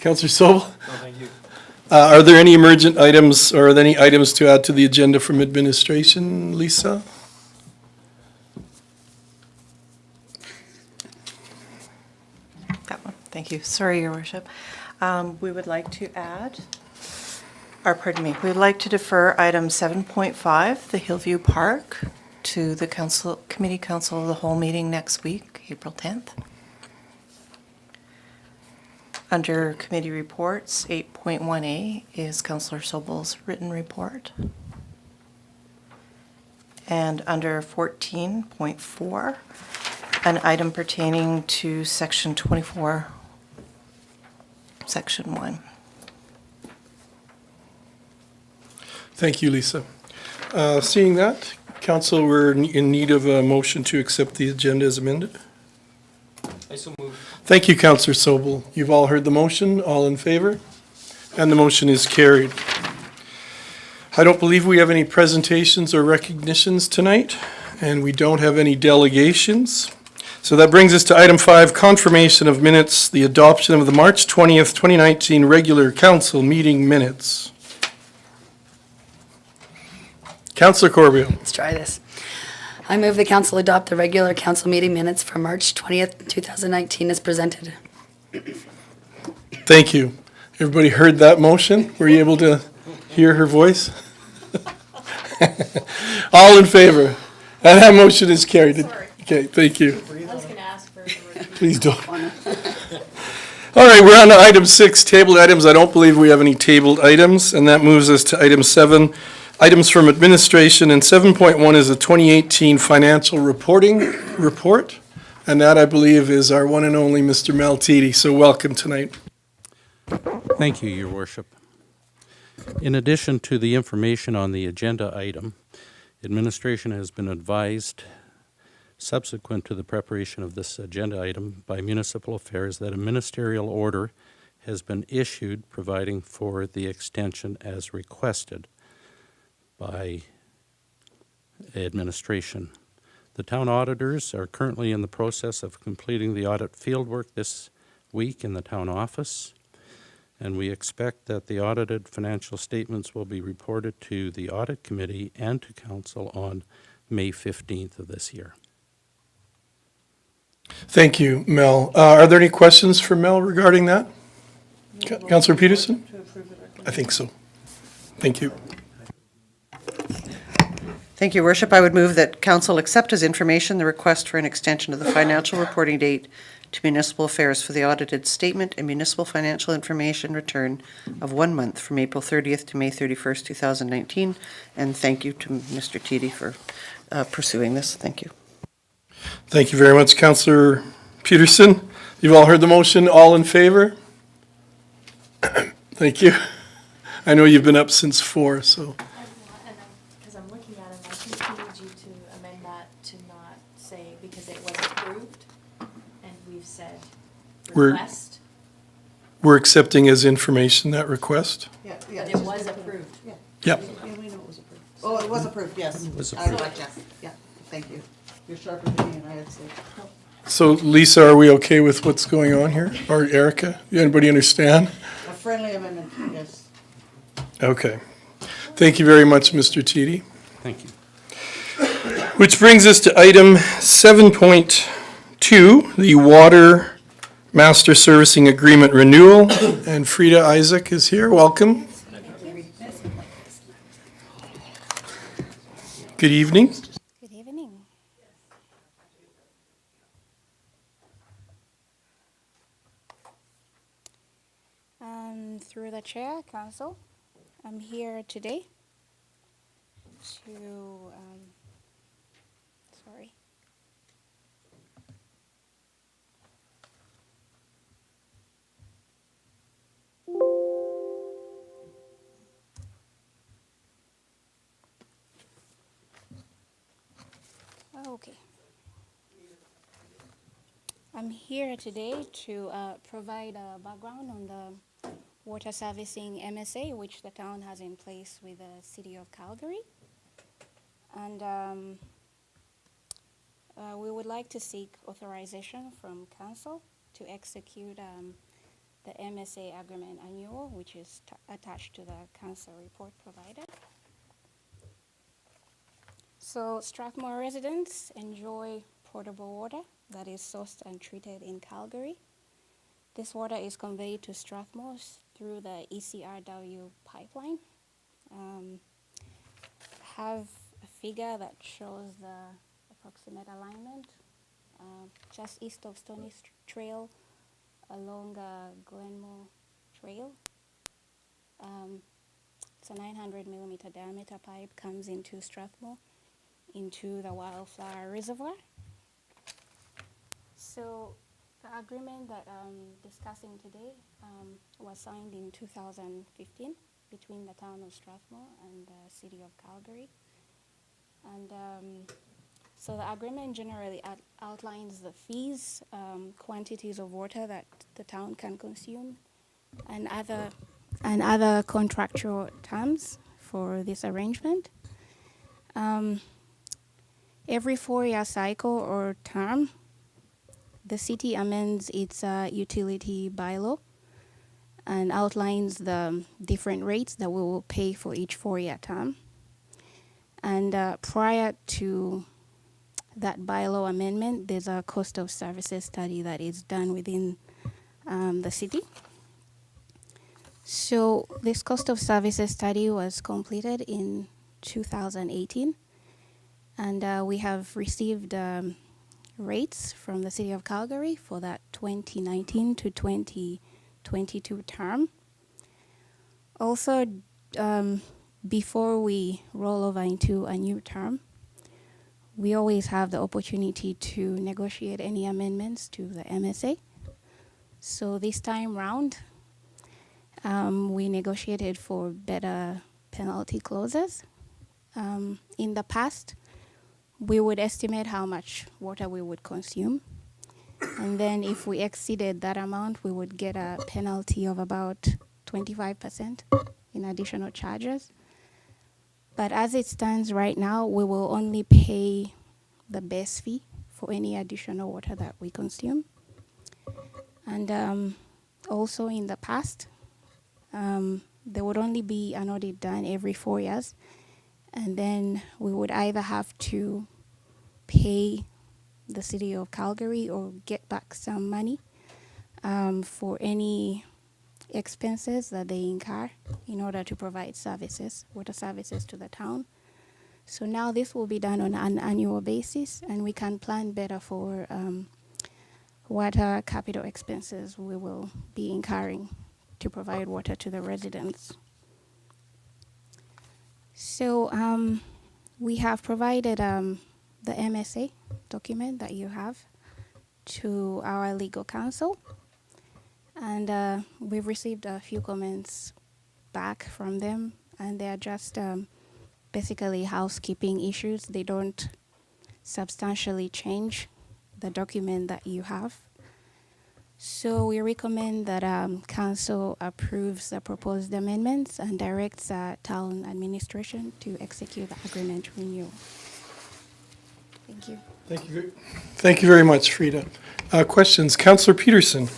Councillor Sobel? No, thank you. Are there any emergent items or are there any items to add to the agenda from administration, Lisa? That one. Thank you. Sorry, Your Worship. We would like to add, or pardon me, we would like to defer item 7.5, the Hillview Park, to the Committee Council of the Whole meeting next week, April 10th. Under committee reports, 8.1A is Councillor Sobel's written report. And under 14.4, an item pertaining to section 24, section 1. Thank you, Lisa. Seeing that, council, we're in need of a motion to accept the agenda as amended. I so move. Thank you, Councillor Sobel. You've all heard the motion. All in favor? And the motion is carried. I don't believe we have any presentations or recognitions tonight, and we don't have any delegations. So that brings us to item 5, confirmation of minutes, the adoption of the March 20th, 2019 regular council meeting minutes. Councillor Corbio. Let's try this. I move the council adopt the regular council meeting minutes for March 20th, 2019 as presented. Thank you. Everybody heard that motion? Were you able to hear her voice? All in favor? And that motion is carried. Sorry. Okay, thank you. I was going to ask for a Please don't. All right, we're on to item 6, tabled items. I don't believe we have any tabled items, and that moves us to item 7, items from administration, and 7.1 is the 2018 financial reporting report, and that, I believe, is our one and only Mr. Maltidi, so welcome tonight. Thank you, Your Worship. In addition to the information on the agenda item, administration has been advised, subsequent to the preparation of this agenda item by Municipal Affairs, that a ministerial order has been issued providing for the extension as requested by administration. The town auditors are currently in the process of completing the audit fieldwork this week in the town office, and we expect that the audited financial statements will be reported to the audit committee and to council on May 15th of this year. Thank you, Mel. Are there any questions for Mel regarding that? Councillor Peterson? I think so. Thank you. Thank you, Worship. I would move that council accept as information the request for an extension of the financial reporting date to Municipal Affairs for the audited statement and municipal financial information return of 1 month from April 30th to May 31st, 2019. And thank you to Mr. Tiede for pursuing this. Thank you. Thank you very much, Councillor Peterson. You've all heard the motion. All in favor? Thank you. I know you've been up since 4, so. because I'm looking at it, I think we need you to amend that to not say because it was approved, and we've said We're- request, We're accepting as information that request. Yeah, but it was approved. Yep. Yeah, we know it was approved. Oh, it was approved, yes. was I like that. Yeah, thank you. You're sharper than me, and I had to say. So Lisa, are we okay with what's going on here? Or Erica? Anybody understand? A friendly amendment, yes. Okay. Thank you very much, Mr. Tiede. Thank you. Which brings us to item 7.2, the Water Master Servicing Agreement Renewal. And Frida Isaac is here. Welcome. Good evening. Good evening. Through the chair, council, I'm here today to, sorry. Okay. I'm here today to provide a background on the water servicing MSA, which the town has in place with the city of Calgary. And we would like to seek authorization from council to execute the MSA agreement annual, which is attached to the council report provided. So Strathmore residents enjoy potable water that is sourced and treated in Calgary. This water is conveyed to Strathmore through the ECRW pipeline. Have a figure that shows the approximate alignment just east of Stony Trail along Glenmore Trail. It's a 900 millimeter diameter pipe, comes into Strathmore, into the Wildflower Reservoir. So the agreement that I'm discussing today was signed in 2015 between the town of Strathmore and the city of Calgary. And so the agreement generally outlines the fees, quantities of water that the town can consume, and other contractual terms for this arrangement. Every 4-year cycle or term, the city amends its utility bylaw and outlines the different rates that we will pay for each 4-year term. And prior to that bylaw amendment, there's a cost of services study that is done within the city. So this cost of services study was completed in 2018, and we have received rates from the city of Calgary for that 2019 to 2022 term. Also, before we roll over into a new term, we always have the opportunity to negotiate any amendments to the MSA. So this time round, we negotiated for better penalty clauses. In the past, we would estimate how much water we would consume. And then if we exceeded that amount, we would get a penalty of about 25% in additional charges. But as it stands right now, we will only pay the base fee for any additional water that we consume. And also in the past, there would only be an audit done every 4 years. And then we would either have to pay the city of Calgary or get back some money for any expenses that they incur in order to provide services, water services to the town. So now this will be done on an annual basis, and we can plan better for water capital expenses we will be incurring to provide water to the residents. So we have provided the MSA document that you have to our legal counsel. And we've received a few comments back from them, and they are just basically housekeeping issues. They don't substantially change the document that you have. So we recommend that council approves the proposed amendments and directs town administration to execute the agreement renewal. Thank you. Thank you very much, Frida. Questions? Councillor Peterson.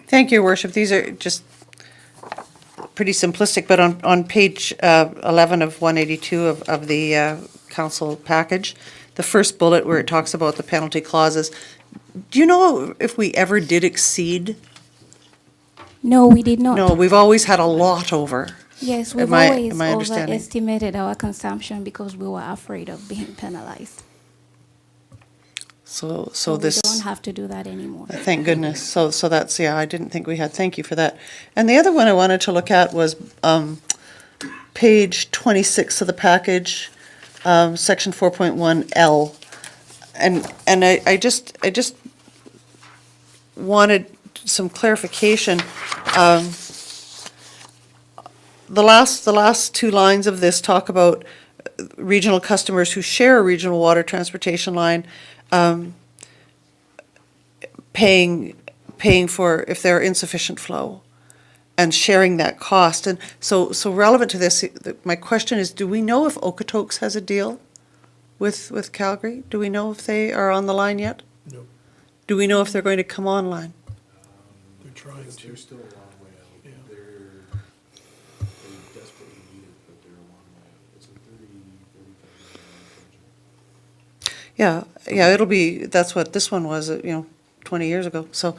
Thank you, Your Worship. These are just pretty simplistic, but on page 11 of 182 of the council package, the first bullet where it talks about the penalty clauses, do you know if we ever did exceed? No, we did not. No, we've always had a lot over. Yes, we've Am I always understanding? overestimated our consumption because we were afraid of being penalized. So We this, don't have to do that anymore. thank goodness. So that's, yeah, I didn't think we had. Thank you for that. And the other one I wanted to look at was page 26 of the package, section 4.1L. And I just wanted some clarification. The last two lines of this talk about regional customers who share a regional water transportation line paying for if there are insufficient flow and sharing that cost. And so relevant to this, my question is, do we know if Okotoks has a deal with Calgary? Do we know if they are on the line yet? No. Do we know if they're going to come online? They're trying to. They're still a long way out. Yeah. They desperately need it, but they're a long way out. It's a 35 million project. Yeah, it'll be, that's what this one was, 20 years ago. So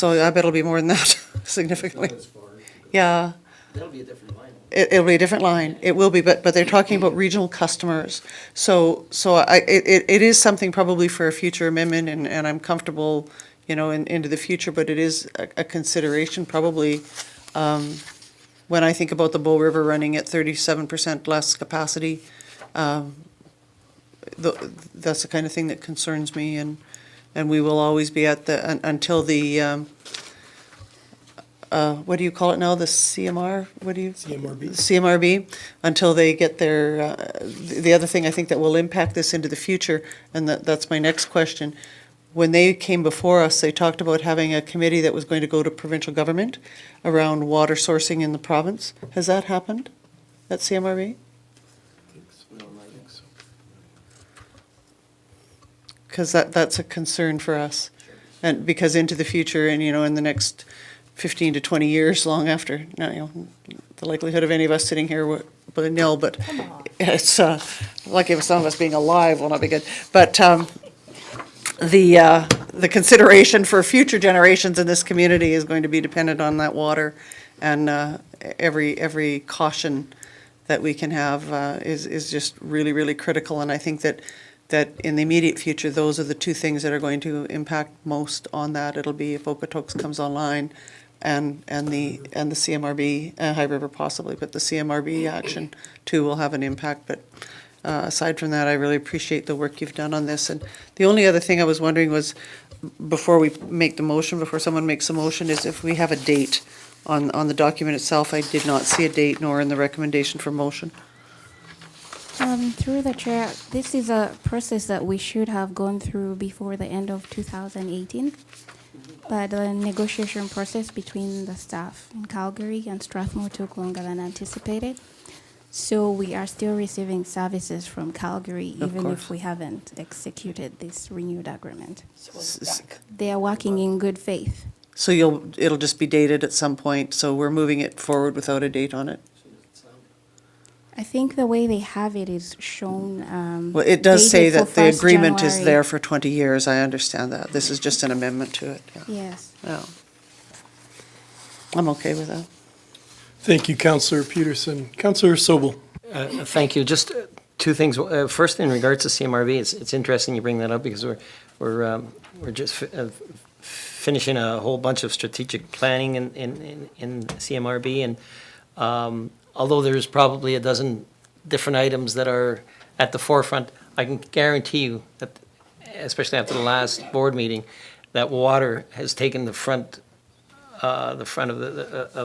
I bet it'll be more than that, significantly. Not as far to go. Yeah. That'll be a different line. It'll be a different line. It will be, but they're talking about regional customers. It is something probably for a future amendment, and I'm comfortable, into the future, but it is a consideration probably, when I think about the Bow River running at 37% less capacity. That's the kind of thing that concerns me, and we will always be at until the, what do you call it now, the CMR? CMRB. CMRB, until they get their, the other thing I think that will impact this into the future, and that's my next question. When they came before us, they talked about having a committee that was going to go to provincial government around water sourcing in the province. Has that happened at CMRB? Because that's a concern for us. And because into the future and, in the next 15 to 20 years, long after, the likelihood of any of us sitting here would nil, but it's like if some of us being alive will not be good. But the consideration for future generations in this community is going to be dependent on that water, and every caution that we can have is just really, really critical. And I think that in the immediate future, those are the two things that are going to impact most on that. It'll be if Okotoks comes online, and the CMRB, High River possibly, but the CMRB action too will have an impact. But aside from that, I really appreciate the work you've done on this. And the only other thing I was wondering was, before we make the motion, before someone makes a motion, is if we have a date on the document itself. I did not see a date, nor in the recommendation for motion. Through the chair, this is a process that we should have gone through before the end of 2018. But the negotiation process between the staff in Calgary and Strathmore took longer than anticipated. So we are still receiving services from Calgary, Of even course. if we haven't executed this renewed agreement. They are working in good faith. So it'll just be dated at some point, so we're moving it forward without a date on it? I think the way they have it is shown. Well, it does say dated for that the 1st agreement is January. there for 20 years, I understand that. This is just an amendment to it, yeah. Yes. Yeah. I'm okay with that. Thank you, Councillor Peterson. Councillor Sobel. Thank you. Just two things. First, in regards to CMRB, it's interesting you bring that up because we're just finishing a whole bunch of strategic planning in CMRB, and although there's probably a dozen different items that are at the forefront, I can guarantee you that, especially after the last board meeting, that water has taken the front of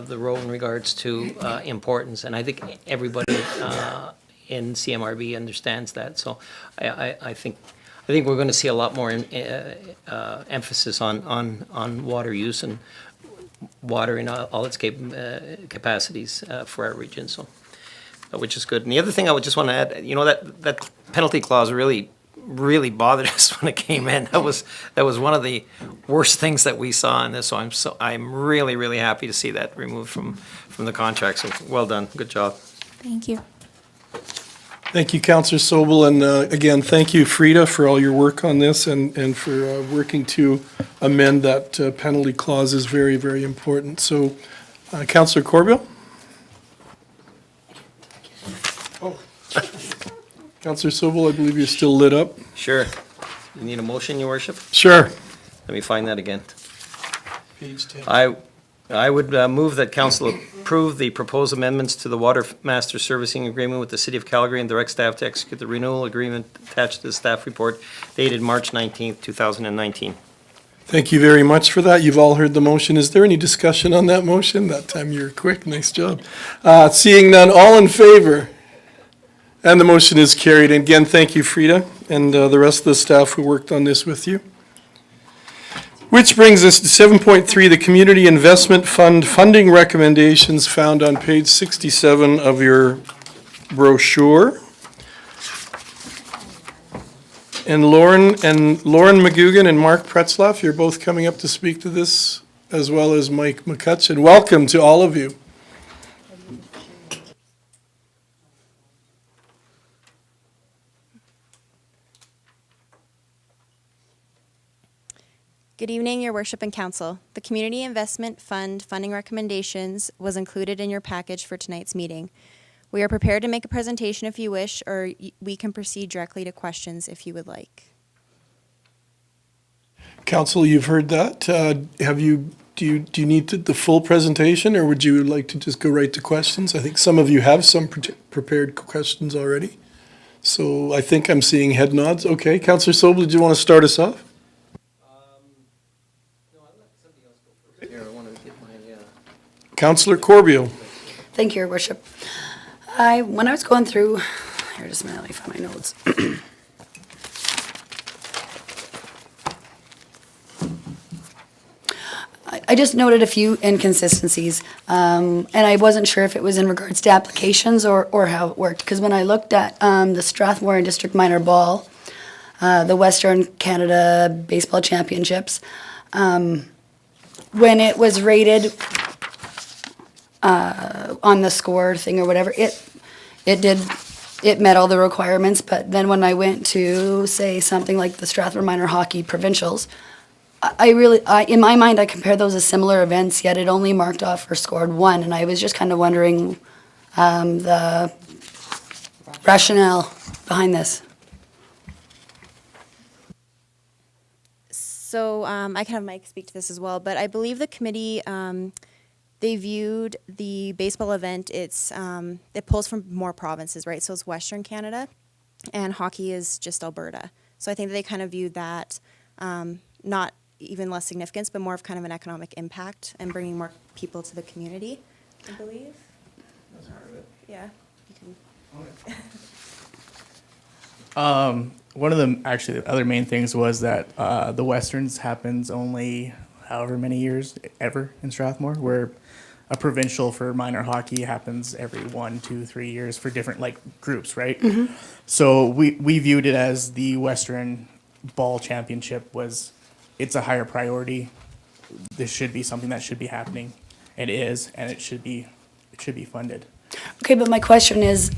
the row in regards to importance, and I think everybody in CMRB understands that. So I think we're going to see a lot more emphasis on water use and water in all its capacities for our region, so which is good. And the other thing I would just want to add, that penalty clause really bothered us when it came in. That was one of the worst things that we saw in this. So I'm really happy to see that removed from the contract. So well done, good job. Thank you. Thank you, Councillor Sobel, and again, thank you, Frida, for all your work on this and for working to amend that penalty clause is very, very important. So, Councillor Corbill? Oh. Councillor Sobel, I believe you're still lit up. Sure. You need a motion, Your Worship? Sure. Let me find that again. Page 10. I would move that council approve the proposed amendments to the Water Master Servicing Agreement with the City of Calgary and direct staff to execute the renewal agreement attached to the staff report dated March 19th, 2019. Thank you very much for that. You've all heard the motion. Is there any discussion on that motion? That time you were quick. Nice job. Seeing none, all in favor? And the motion is carried. And again, thank you, Frida, and the rest of the staff who worked on this with you. Which brings us to 7.3, the Community Investment Fund funding recommendations found on page 67 of your brochure. And Lauren McGugan and Mark Pretzlaff, you're both coming up to speak to this as well as Mike McCutcheon. Welcome to all of you. Good evening, Your Worship and Council. The Community Investment Fund funding recommendations was included in your package for tonight's meeting. We are prepared to make a presentation if you wish, or we can proceed directly to questions if you would like. Council, you've heard that. Do you need the full presentation, or would you like to just go right to questions? I think some of you have some prepared questions already. So I think I'm seeing head nods. Okay, Councillor Sobel, do you want to start us off? No, I'll let somebody else go first. Here, I want to get my, Councillor Corbio. Thank you, Your Worship. When I was going through, here, just a minute, let me find my notes. I just noted a few inconsistencies, and I wasn't sure if it was in regards to applications or how it worked. Because when I looked at the Strathmore and District Minor Ball, the Western Canada Baseball Championships, when it was rated on the score thing or whatever, it met all the requirements. But then when I went to say something like the Strathmore Minor Hockey Provincials, in my mind, I compare those as similar events, yet it only marked off or scored one, and I was just kind of wondering the rationale behind this. So I can have Mike speak to this as well, but I believe the committee, they viewed the baseball event, it pulls from more provinces, right? So it's Western Canada, and hockey is just Alberta. So I think they kind of viewed that not even less significance, but more of kind of an economic impact and bringing more people to the community, I believe. That's part of it. Yeah. You can. One of the other main things was that the Westerns happens only however many years ever in Strathmore, where a provincial for minor hockey happens every 1, 2, 3 years for different groups, right? Mm-hmm. So we viewed it as the Western Ball Championship it's a higher priority. This should be something that should be happening. It is, and it should be funded. Okay, but my question is,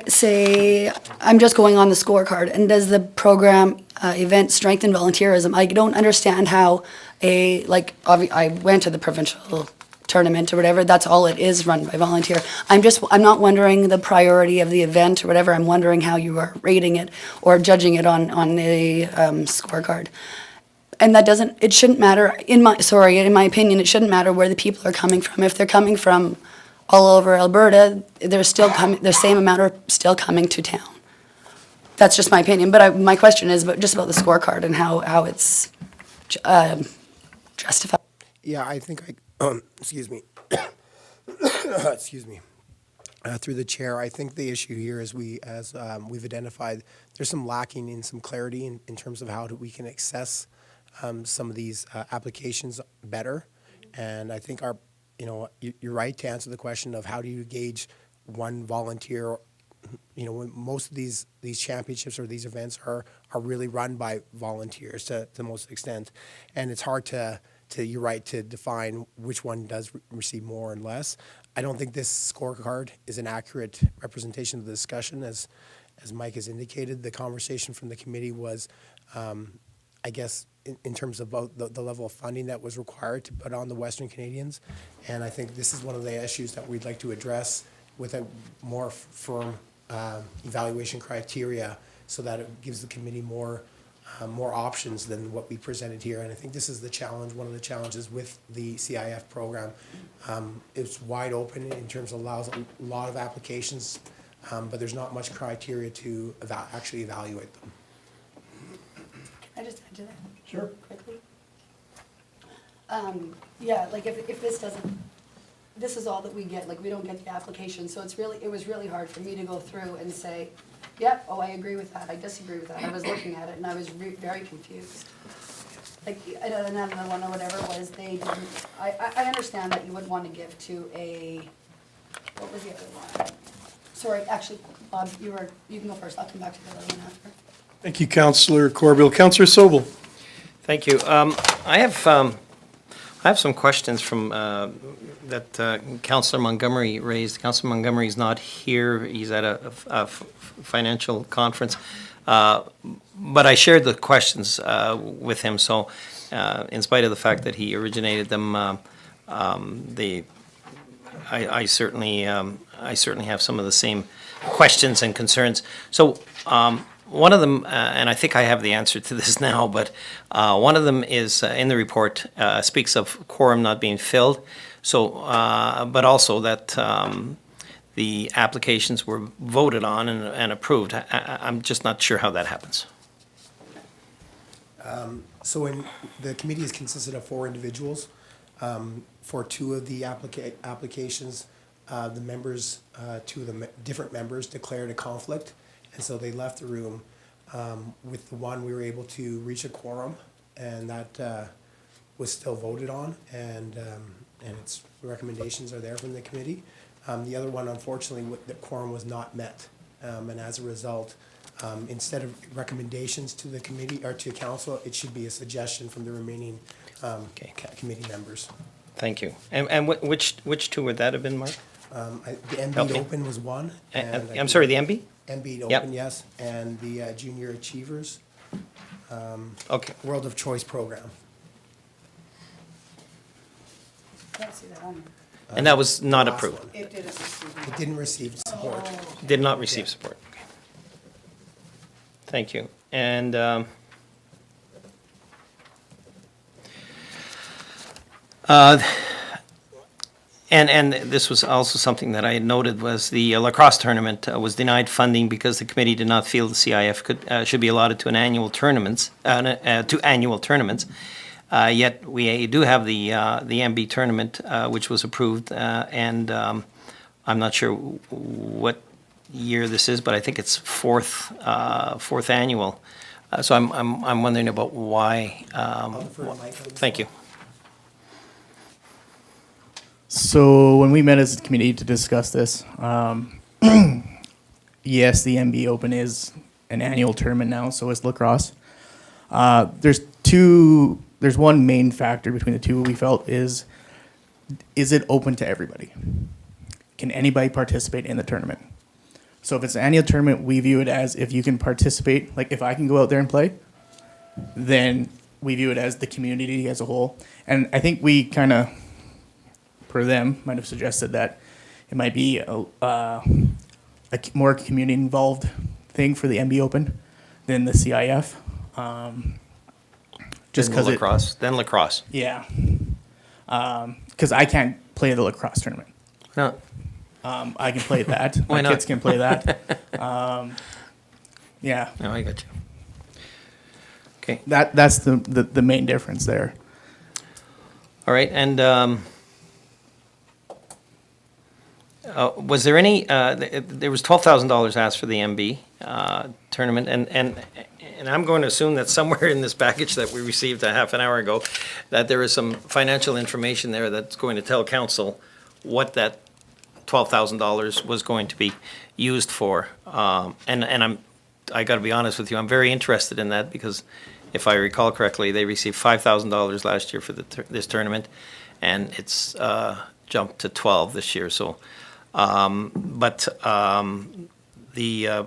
say, I'm just going on the scorecard, and does the program event strengthen volunteerism? I don't understand how I went to the provincial tournament or whatever, that's all it is, run by volunteer. I'm not wondering the priority of the event or whatever, I'm wondering how you are rating it or judging it on the scorecard. And it shouldn't matter, in my opinion, it shouldn't matter where the people are coming from. If they're coming from all over Alberta, they're still coming, the same amount are still coming to town. That's just my opinion, but my question is just about the scorecard and how it's justified. Yeah, I think excuse me. Excuse me. Through the chair, I think the issue here is we've identified there's some lacking in some clarity in terms of how we can access some of these applications better. And I think you're right to answer the question of how do you gauge one volunteer. When most of these championships or these events are really run by volunteers to the most extent, and it's hard you're right to define which one does receive more and less. I don't think this scorecard is an accurate representation of the discussion, as Mike has indicated. The conversation from the committee was, I guess, in terms of the level of funding that was required to put on the Western Canadians, and I think this is one of the issues that we'd like to address with a more firm evaluation criteria, so that it gives the committee more options than what we presented here. And I think this is the challenge, one of the challenges with the CIF program. It's wide open in terms of allows a lot of applications, but there's not much criteria to actually evaluate them. Can I just add to that? Sure. Quickly? Yeah, if this doesn't, this is all that we get, we don't get the application, so it was really hard for me to go through and say, yep, I agree with that, I disagree with that. I was looking at it and I was very confused. Another one or whatever it was, they didn't, I understand that you would want to give to what was the other one? Sorry, actually, Bob, you can go first, I'll come back to the other one after. Thank you, Councillor Corbell. Councillor Sobel. Thank you. I have some questions from, that Councillor Montgomery raised. Councillor Montgomery's not here. He's at a financial conference. But I shared the questions with him, so in spite of the fact that he originated them, I certainly have some of the same questions and concerns. So one of them, and I think I have the answer to this now, but one of them is in the report, speaks of quorum not being filled. So, but also that the applications were voted on and approved. I'm just not sure how that happens. So the committee is consisted of 4 individuals. For 2 of the applications, the members, 2 of the different members declared a conflict, and so they left the room. With the one, we were able to reach a quorum, and that was still voted on, and its recommendations are there from the committee. The other one, unfortunately, the quorum was not met, and as a result, instead of recommendations to the committee or to council, it should be a suggestion from the remaining committee members. Thank you. And which 2 would that have been, Mark? The Help MB me. Open was one. and I I'm sorry, the MB? MB Yep. Open, yes, and the Junior Achievers Okay. World of Choice program. And that was not Last approved? one. It didn't receive support. Did not receive support. Okay. Thank you. And and this was also something that I had noted was the lacrosse tournament was denied funding because the committee did not feel the CIF should be allotted to annual tournaments. Yet we do have the MB tournament, which was approved, and I'm not sure what year this is, but I think it's fourth annual. So I'm wondering about why. Thank you. So when we met as a committee to discuss this, yes, the MB Open is an annual tournament now, so is lacrosse. There's one main factor between the two we felt is it open to everybody? Can anybody participate in the tournament? So if it's an annual tournament, we view it as if you can participate, like if I can go out there and play, then we view it as the community as a whole. And I think we kind of, per them, might have suggested that it might be a more community-involved thing for the MB Open than the CIF. Just because lacrosse, then lacrosse. Yeah. Because I can't play the lacrosse tournament. No. I can play that. Why My not? kids can play that. Yeah. No, I got you. Okay. That's the main difference there. All right, and was there any? There was $12,000 asked for the MB tournament, and I'm going to assume that somewhere in this package that we received a half an hour ago, that there is some financial information there that's going to tell council what that $12,000 was going to be used for. And I got to be honest with you, I'm very interested in that because if I recall correctly, they received $5,000 last year for this tournament, and it's jumped to 12 this year. So, the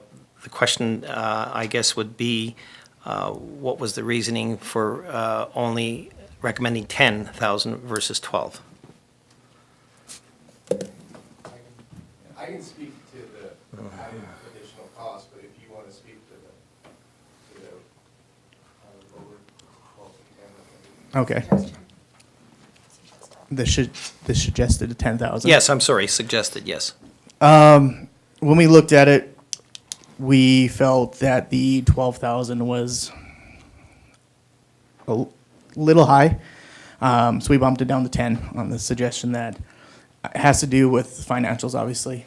question I guess would be, what was the reasoning for only recommending 10,000 versus 12? I can speak to the added additional cost, but if you want to speak to the lower 12 to 10. Okay. The suggested 10,000. Yes, I'm sorry, suggested, yes. When we looked at it, we felt that the 12,000 was a little high, so we bumped it down to 10 on the suggestion that it has to do with financials, obviously.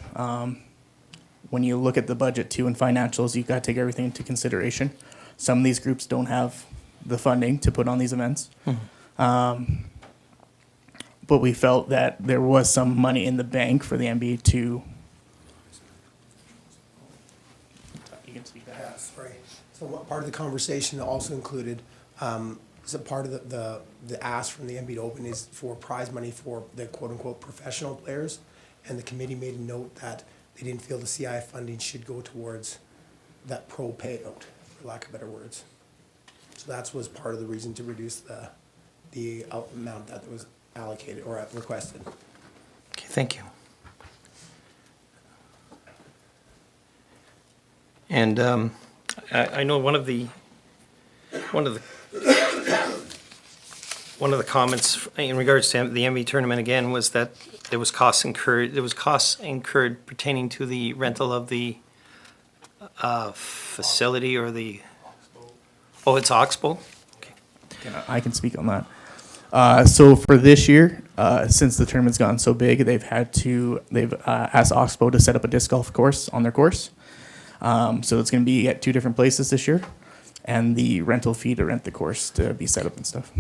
When you look at the budget too and financials, you've got to take everything into consideration. Some of these groups don't have the funding to put on these events. But we felt that there was some money in the bank for the MB to. You can speak to that. Yeah, sorry. So what part of the conversation also included So part of the ask from the MB to open is for prize money for the quote-unquote professional players. And the committee made a note that they didn't feel the CI funding should go towards that pro payout, for lack of better words. So that was part of the reason to reduce the amount that was allocated or requested. Okay, thank you. And I know one of the comments in regards to the MV tournament again was that there was costs incurred pertaining to the rental of the facility or the, oh, it's Oxbow? Okay. I can speak on that. So for this year, since the tournament's gotten so big, they've asked Oxbow to set up a disc golf course on their course. So it's going to be at 2 different places this year, and the rental fee to rent the course to be set up and stuff.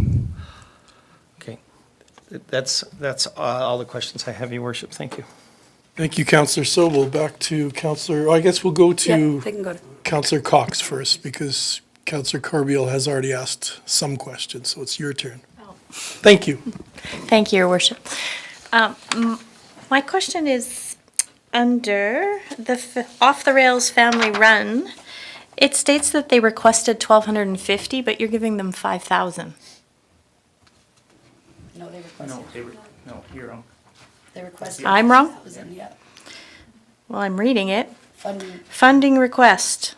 Okay. That's all the questions I have, Your Worship. Thank you. Thank you, Councillor Sobel. Back to Councillor, I guess we'll go Yeah, to they can go to. Councillor Cox first, because Councillor Corbeil has already asked some questions, so it's your turn. Thank you. Thank you, Your Worship. My question is, under the Off the Rails Family Run, it states that they requested 1,250, but you're giving them 5,000. No, they requested. No, you're wrong. They requested. I'm wrong? 5,000, yeah. Well, I'm reading it. Funding. Funding request,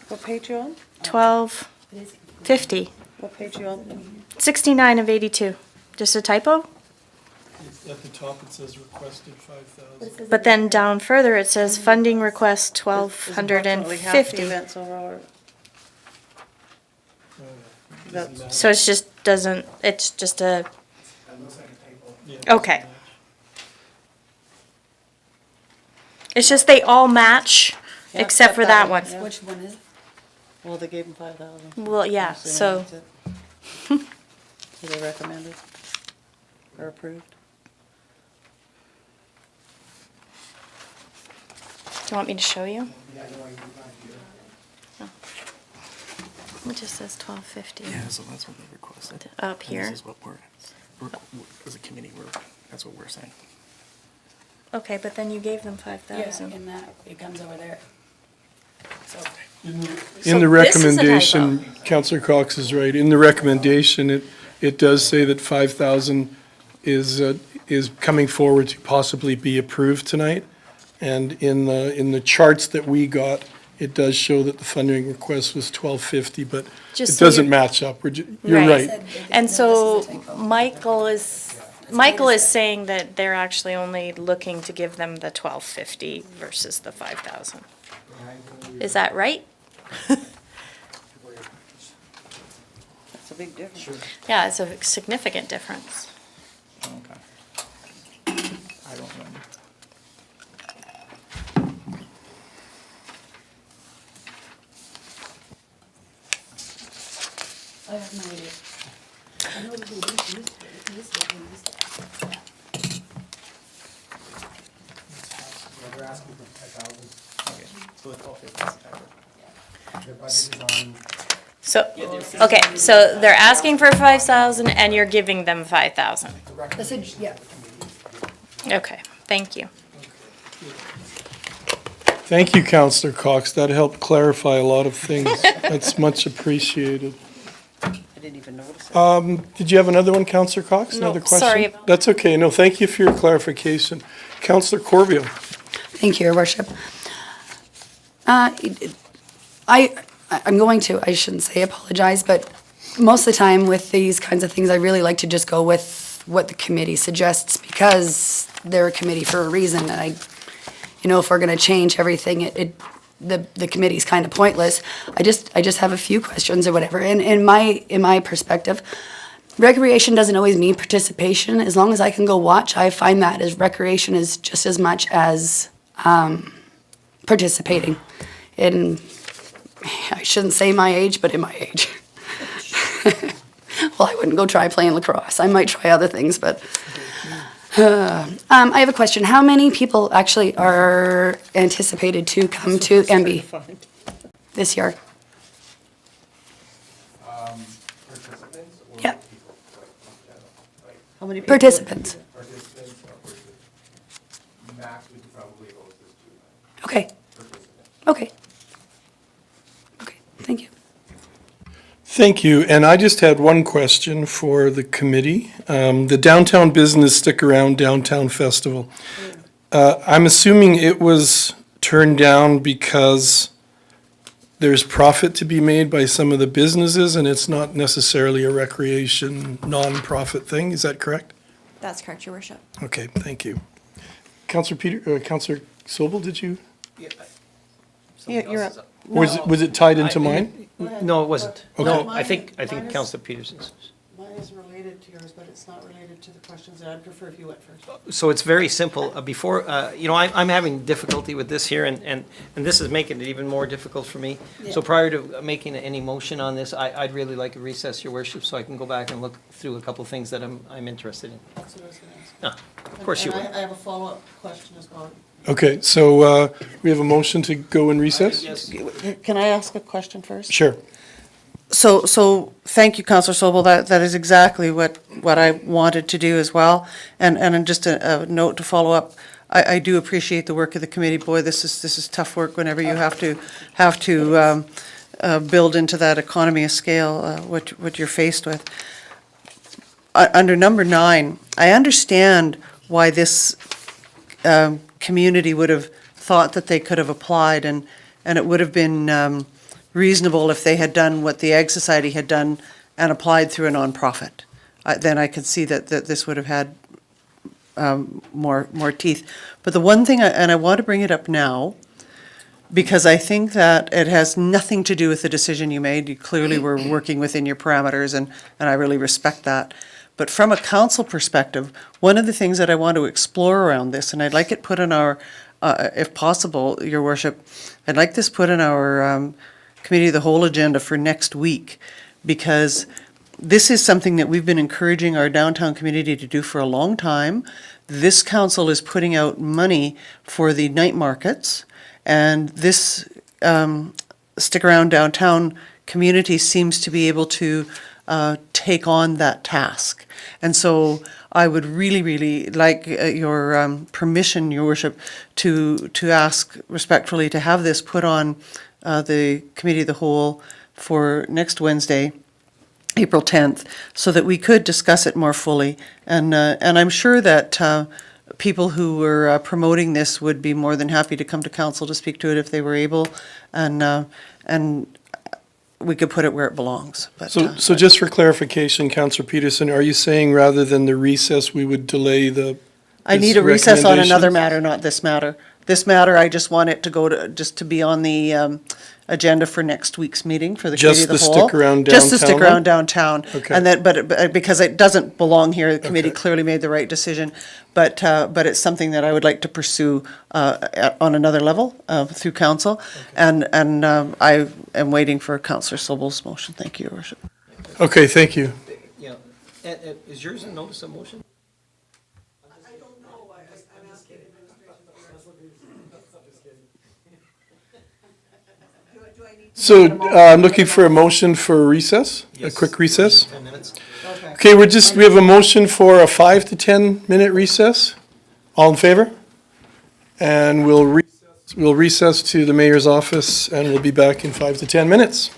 What page you on? 1,250, What page you on? 69 of 82. Just a typo? At the top, it says requested 5,000. But then down further, it says funding request Approximately half the 1,250. events overall. That's- So it's just doesn't, it's just a, okay. It's just they all match, Yeah, except for that one. yeah. Which one is it? Well, they gave them 5,000. Well, yeah, so, So they recommended or approved? do you want me to show you? Oh. It just says 1,250 Yeah, so that's what they requested. up here. This is what we're as a committee, that's what we're saying. Okay, but then you gave them Yeah, 5,000. in that, it comes over there. So, In the this is a recommendation, Councillor Cox is right. In the recommendation, it does say that 5,000 is coming forward to possibly be approved tonight. And in the charts that we got, it does show that the funding request was 1,250, but Just it so doesn't you're- match up. You're right. And so This is a typo. Michael is saying that they're actually only looking to give them the 1,250 versus the 5,000. Is that right? That's a big difference. Yeah, it's a significant difference. Okay. I don't remember. I have no idea. I know that they used to. They're asking for 5,000. Okay, so it's all 50. Their budget is on, So, okay, so they're asking for 5,000 and you're giving them 5,000. This is, yeah. Okay, thank you. Thank you, Councillor Cox. That helped clarify a lot of things. That's much appreciated. I didn't even notice it. Did you have another one, Councillor Cox? No, Another question? sorry. That's okay. No, thank you for your clarification. Councillor Corbeil. Thank you, Your Worship. I'm going to, I shouldn't say apologize, but most of the time with these kinds of things, I really like to just go with what the committee suggests because they're a committee for a reason. And if we're going to change everything, the committee's kind of pointless. I just have a few questions or whatever. And in my perspective, recreation doesn't always mean participation. As long as I can go watch, I find that as recreation is just as much as participating in, I shouldn't say my age, but in my age. Well, I wouldn't go try playing lacrosse. I might try other things, but I have a question. How many people actually are anticipated to come to MB this year? How many people? Participants. Participants, max we could probably host is 200 Okay, participants. okay. Okay, thank you. Thank you. And I just had one question for the committee. The Downtown Business Stick Around Downtown Festival. I'm assuming it was turned down because there's profit to be made by some of the businesses and it's not necessarily a recreation, non-profit thing. Is that correct? That's correct, Your Worship. Okay, thank you. Councillor Sobel, did you? You're up. Was it tied into mine? No, it wasn't. Okay. No, Mine- I think mine is- Councillor Peterson's. Mine is related to yours, but it's not related to the questions, and I'd prefer if you went first. So it's very simple. Before, I'm having difficulty with this here, and this is making it even more difficult for me. So prior to making any motion on this, I'd really like a recess, Your Worship, so I can go back and look through a couple of things that I'm interested in. That's what I was going to ask. No, of course you And would. I have a follow-up question as well. Okay, so we have a motion to go in recess? Yes. Can I ask a question first? Sure. So thank you, Councillor Sobel. That is exactly what I wanted to do as well. And just a note to follow up, I do appreciate the work of the committee. Boy, this is tough work whenever you have to build into that economy of scale what you're faced with. Under number 9, I understand why this community would have thought that they could have applied, and it would have been reasonable if they had done what the Ag Society had done and applied through a nonprofit. Then I could see that this would have had more teeth. But the one thing, and I want to bring it up now, because I think that it has nothing to do with the decision you made. You clearly were working within your parameters, and I really respect that. But from a council perspective, one of the things that I want to explore around this, and I'd like it put in our, if possible, Your Worship, I'd like this put in our Committee of the Whole agenda for next week, because this is something that we've been encouraging our downtown community to do for a long time. This council is putting out money for the night markets, and this Stick Around Downtown community seems to be able to take on that task. And so I would really, really like your permission, Your Worship, to ask respectfully to have this put on the Committee of the Whole for next Wednesday, April 10th, so that we could discuss it more fully. And I'm sure that people who were promoting this would be more than happy to come to council to speak to it if they were able, and we could put it where it belongs. But, So just for clarification, Councillor Peterson, are you saying rather than the recess, we would delay the I need a recess on another matter, not this matter. This matter, I just want it to go to, just to be on the agenda for next week's meeting for the Committee of the Whole. Just the Stick Around Just the Stick Downtown Around Downtown. Okay. And then, but because it doesn't belong here, the committee Okay. clearly made the right decision. But it's something that I would like to pursue on another level through council. And I am waiting for Councillor Sobel's motion. Thank you, Your Worship. Okay, thank you. Yeah. Is yours a notice of motion? So I'm looking for a motion for recess, a Yes. quick recess. 10 minutes. Okay, we have a motion for a 5 to 10 minute recess. All in favor? And we'll recess to the mayor's office and we'll be back in 5 to 10 minutes.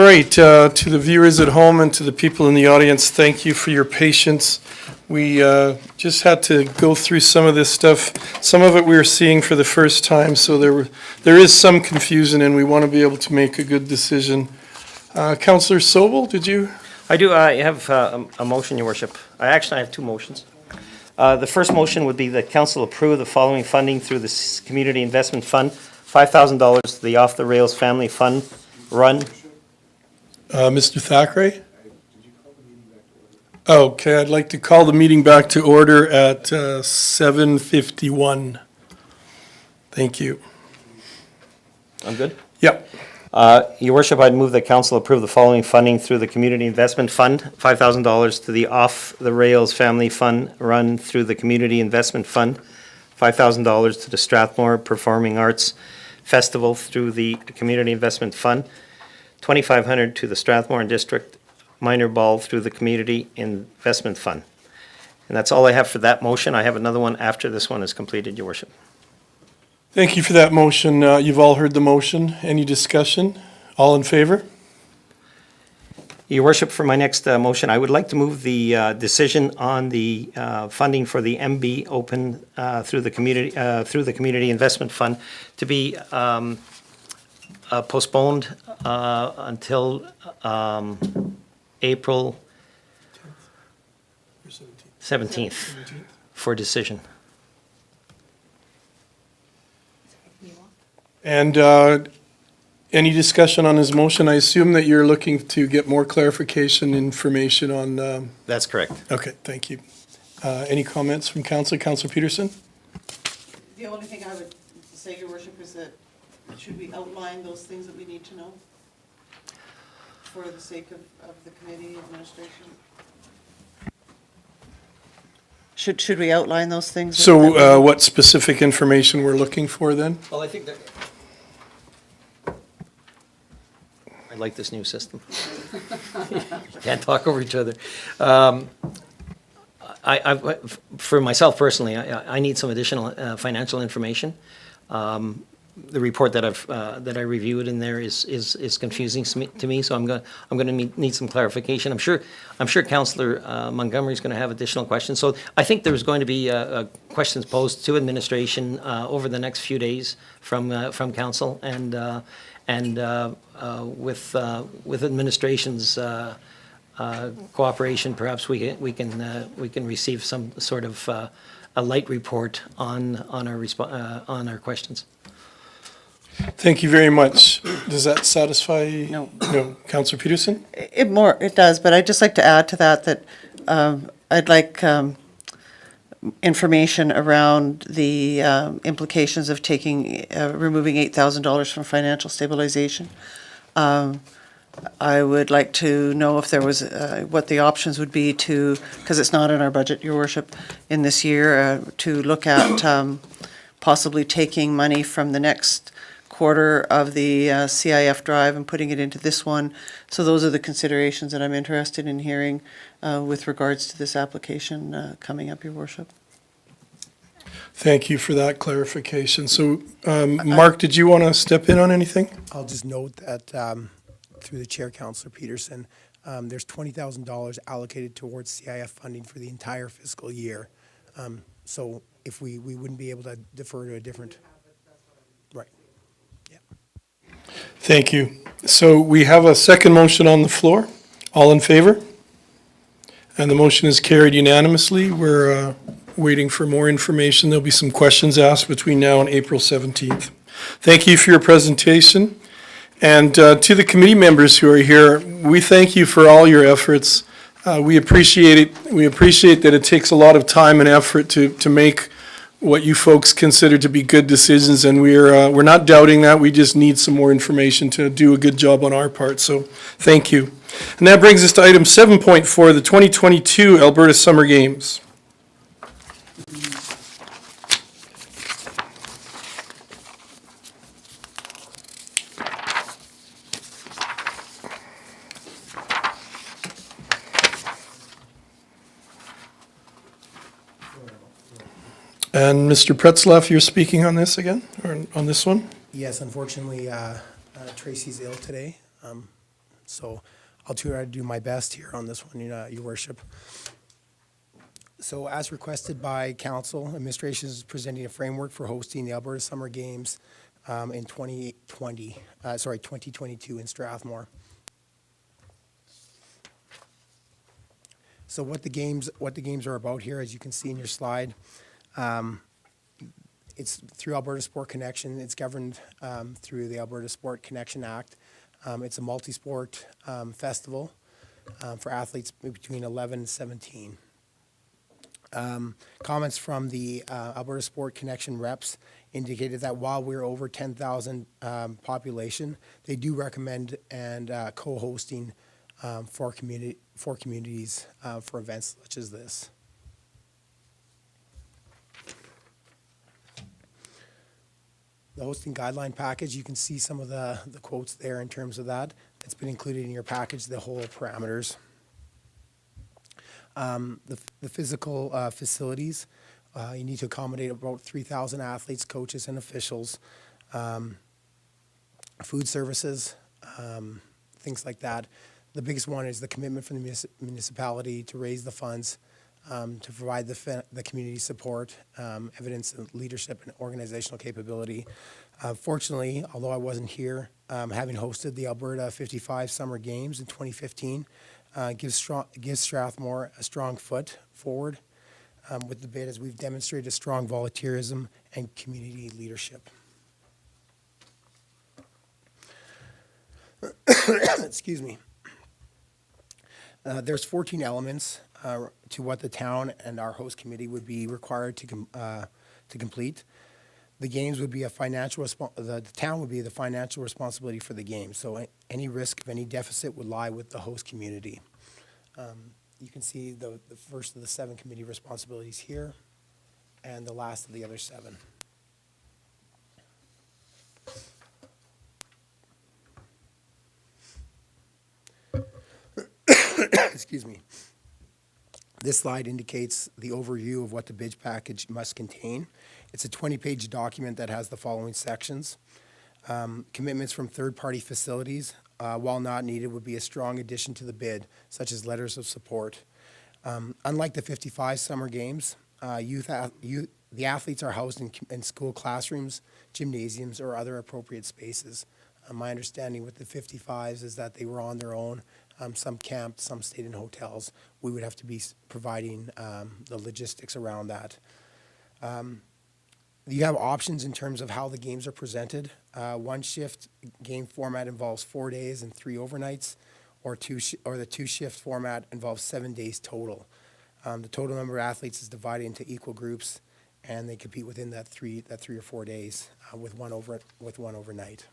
All right, to the viewers at home and to the people in the audience, thank you for your patience. We just had to go through some of this stuff. Some of it we were seeing for the first time, so there is some confusion, and we want to be able to make a good decision. Councillor Sobel, did you? I do, I have a motion, Your Worship. I have two motions. The first motion would be that council approve the following funding through the Community Investment Fund, $5,000 to the Off the Rails Family Fund Run. Mr. Thackeray? Okay, I'd like to call the meeting back to order at 7:51. Thank you. I'm good? Yep. Your Worship, I'd move that council approve the following funding through the Community Investment Fund, $5,000 to the Off the Rails Family Fund Run through the Community Investment Fund, $5,000 to the Strathmore Performing Arts Festival through the Community Investment Fund, $2,500 to the Strathmore and District Minor Ball through the Community Investment Fund. And that's all I have for that motion. I have another one after this one is completed, Your Worship. Thank you for that motion. You've all heard the motion. Any discussion? All in favor? Your Worship, for my next motion, I would like to move the decision on the funding for the MB Open through the Community Investment Fund to be postponed until April 17th for decision. And any discussion on his motion? I assume that you're looking to get more clarification information on, That's correct. okay, thank you. Any comments from council? Councilor Peterson? The only thing I would say, Your Worship, is that should we outline those things that we need to know for the sake of the committee administration? Should we outline those things? So what specific information we're looking for then? Well, I think that I like this new system. Can't talk over each other. For myself personally, I need some additional financial information. The report that I reviewed in there is confusing to me, so I'm going to need some clarification. I'm sure Councillor Montgomery's going to have additional questions. So I think there's going to be questions posed to administration over the next few days from council, and with administration's cooperation, perhaps we can receive some sort of a light report on our questions. Thank you very much. Does that satisfy? No. No. Councillor Peterson? It does, but I'd just like to add to that I'd like information around the implications of removing $8,000 from financial stabilization. I would like to know if there was, what the options would be to, because it's not in our budget, Your Worship, in this year, to look at possibly taking money from the next quarter of the CIF drive and putting it into this one. So those are the considerations that I'm interested in hearing with regards to this application coming up, Your Worship. Thank you for that clarification. So, Mark, did you want to step in on anything? I'll just note that through the chair, Councillor Peterson, there's $20,000 allocated towards CIF funding for the entire fiscal year. So if we wouldn't be able to defer to a different, right. Yeah. Thank you. So we have a second motion on the floor. All in favor? And the motion is carried unanimously. We're waiting for more information. There'll be some questions asked between now and April 17th. Thank you for your presentation. And to the committee members who are here, we thank you for all your efforts. We appreciate it. We appreciate that it takes a lot of time and effort to make what you folks consider to be good decisions, and we're not doubting that. We just need some more information to do a good job on our part, so thank you. And that brings us to item 7.4, the 2022 Alberta Summer Games. And Mr. Pretzlaff, you're speaking on this again, or on this one? Yes, unfortunately, Tracy's ill today. So I'll try to do my best here on this one, Your Worship. So as requested by council, administration is presenting a framework for hosting the Alberta Summer Games in 2022 in Strathmore. So what the games are about here, as you can see in your slide, it's through Alberta Sport Connection. It's governed through the Alberta Sport Connection Act. It's a multi-sport festival for athletes between 11 and 17. Comments from the Alberta Sport Connection reps indicated that while we're over 10,000 population, they do recommend and co-hosting for communities for events such as this. The hosting guideline package, you can see some of the quotes there in terms of that. It's been included in your package, the whole parameters. The physical facilities, you need to accommodate about 3,000 athletes, coaches, and officials. Food services, things like that. The biggest one is the commitment from the municipality to raise the funds, to provide the community support, evidence of leadership and organizational capability. Fortunately, although I wasn't here, having hosted the Alberta 55 Summer Games in 2015, gives Strathmore a strong foot forward with the bid, as we've demonstrated strong volunteerism and community leadership. Excuse me. There's 14 elements to what the town and our host committee would be required to complete. The games would be the town would be the financial responsibility for the games. So any risk of any deficit would lie with the host community. You can see the first of the 7 committee responsibilities here, and the last of the other 7. Excuse me. This slide indicates the overview of what the bid package must contain. It's a 20-page document that has the following sections. Commitments from third-party facilities, while not needed, would be a strong addition to the bid, such as letters of support. Unlike the 55 Summer Games, the athletes are housed in school classrooms, gymnasiums, or other appropriate spaces. My understanding with the 55s is that they were on their own. Some camped, some stayed in hotels. We would have to be providing the logistics around that. You have options in terms of how the games are presented. One shift game format involves 4 days and 3 overnights, or the 2-shift format involves 7 days total. The total number of athletes is divided into equal groups, and they compete within that 3 or 4 days with one overnight.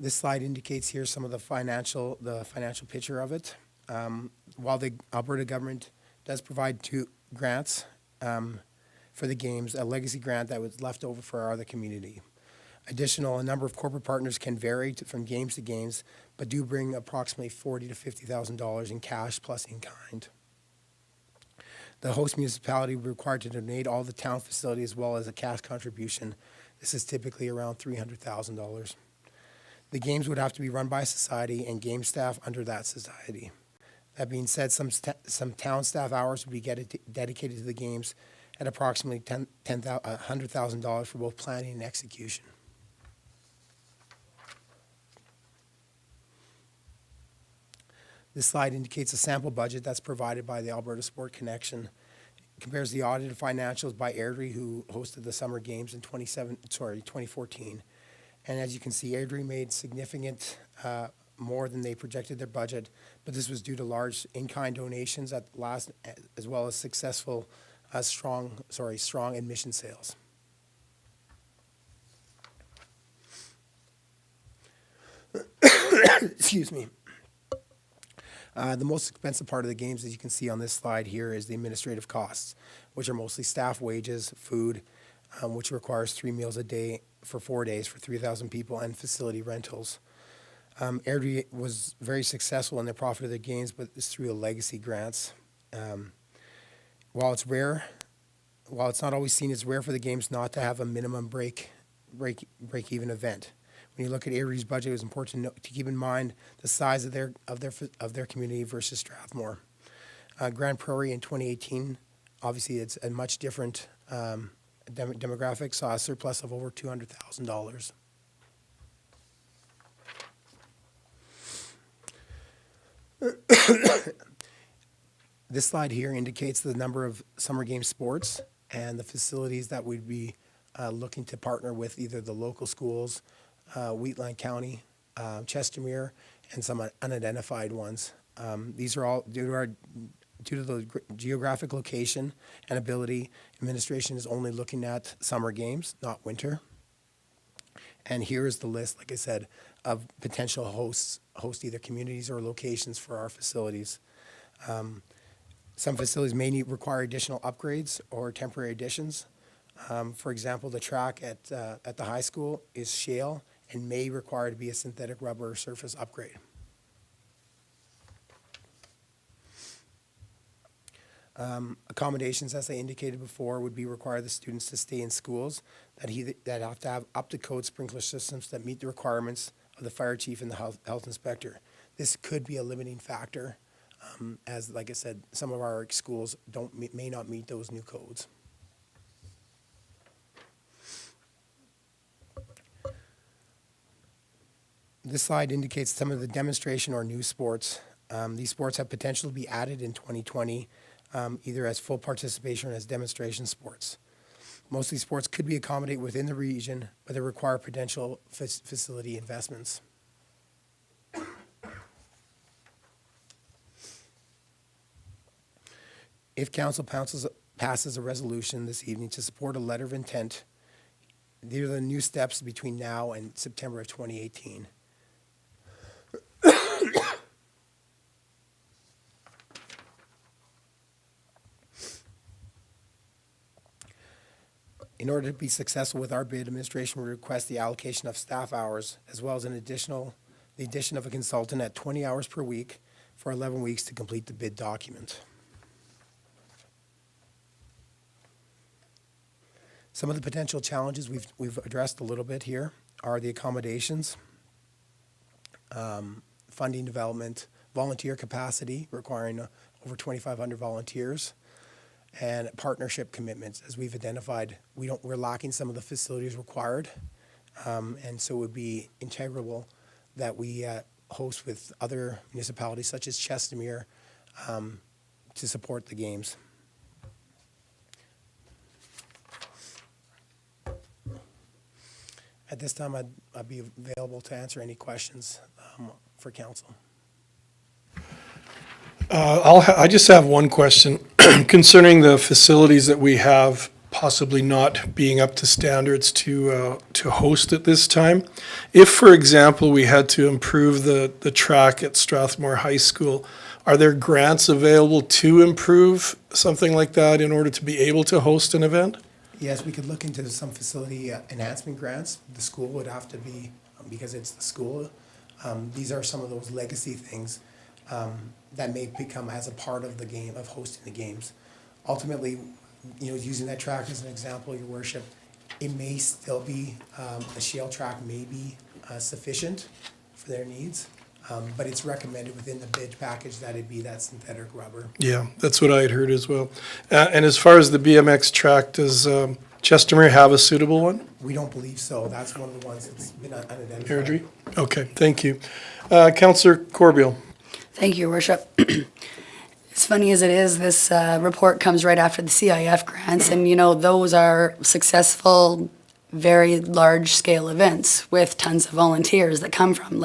This slide indicates here some of the financial picture of it. While the Alberta government does provide 2 grants for the games, a legacy grant that was left over for our other community. A number of corporate partners can vary from games to games, but do bring approximately $40,000 to $50,000 in cash plus in kind. The host municipality will be required to donate all the town facilities as well as a cash contribution. This is typically around $300,000. The games would have to be run by a society and game staff under that society. That being said, some town staff hours would be dedicated to the games at approximately $100,000 for both planning and execution. This slide indicates a sample budget that's provided by the Alberta Sport Connection. It compares the audited financials by Airdrie, who hosted the Summer Games in 2014. And as you can see, Airdrie made significant more than they projected their budget, but this was due to large in-kind donations as well as successful strong admission sales. Excuse me. The most expensive part of the games, as you can see on this slide here, is the administrative costs, which are mostly staff wages, food, which requires 3 meals a day for 4 days for 3,000 people, and facility rentals. Airdrie was very successful in the profit of their games, but it's through the legacy grants. While it's not always seen, it's rare for the games not to have a minimum break-even event, when you look at Erie's budget, it was important to keep in mind the size of their community versus Strathmore. Grand Prairie in 2018, obviously it's a much different demographic, saw a surplus of over $200,000. This slide here indicates the number of summer game sports and the facilities that we'd be looking to partner with, either the local schools, Wheatland County, Chestermere, and some unidentified ones. These are all due to the geographic location and ability. Administration is only looking at summer games, not winter. And here is the list, like I said, of potential host either communities or locations for our facilities. Some facilities may require additional upgrades or temporary additions. For example, the track at the high school is shale and may require to be a synthetic rubber surface upgrade. Accommodations, as I indicated before, would be require the students to stay in schools that have to have up-to-code sprinkler systems that meet the requirements of the fire chief and the health inspector. This could be a limiting factor, as, like I said, some of our schools may not meet those new codes. This slide indicates some of the demonstration or new sports. These sports have potential to be added in 2020, either as full participation or as demonstration sports. Most of these sports could be accommodated within the region, but they require potential facility investments. If council passes a resolution this evening to support a letter of intent, these are the new steps between now and September of 2018. In order to be successful with our bid, administration will request the allocation of staff hours as well as the addition of a consultant at 20 hours per week for 11 weeks to complete the bid document. Some of the potential challenges we've addressed a little bit here are the accommodations, funding development, volunteer capacity requiring over 2,500 volunteers, and partnership commitments. As we've identified, we're lacking some of the facilities required, and so it would be integral that we host with other municipalities such as Chestermere to support the games. At this time, I'd be available to answer any questions for council. I just have one question concerning the facilities that we have possibly not being up to standards to host at this time. If, for example, we had to improve the track at Strathmore High School, are there grants available to improve something like that in order to be able to host an event? Yes, we could look into some facility enhancement grants. The school would have to be, because it's the school. These are some of those legacy things that may become as a part of the game, of hosting the games. Ultimately, using that track as an example, Your Worship, it may still be, a shale track may be sufficient for their needs, but it's recommended within the bid package that it be that synthetic rubber. Yeah, that's what I had heard as well. And as far as the BMX track, does Chestermere have a suitable one? We don't believe so. That's one of the ones that's been unidentified. Airdrie? Okay, thank you. Councillor Corbeil. Thank you, Your Worship. As funny as it is, this report comes right after the CIF grants, and those are successful, very large-scale events with tons of volunteers that come from.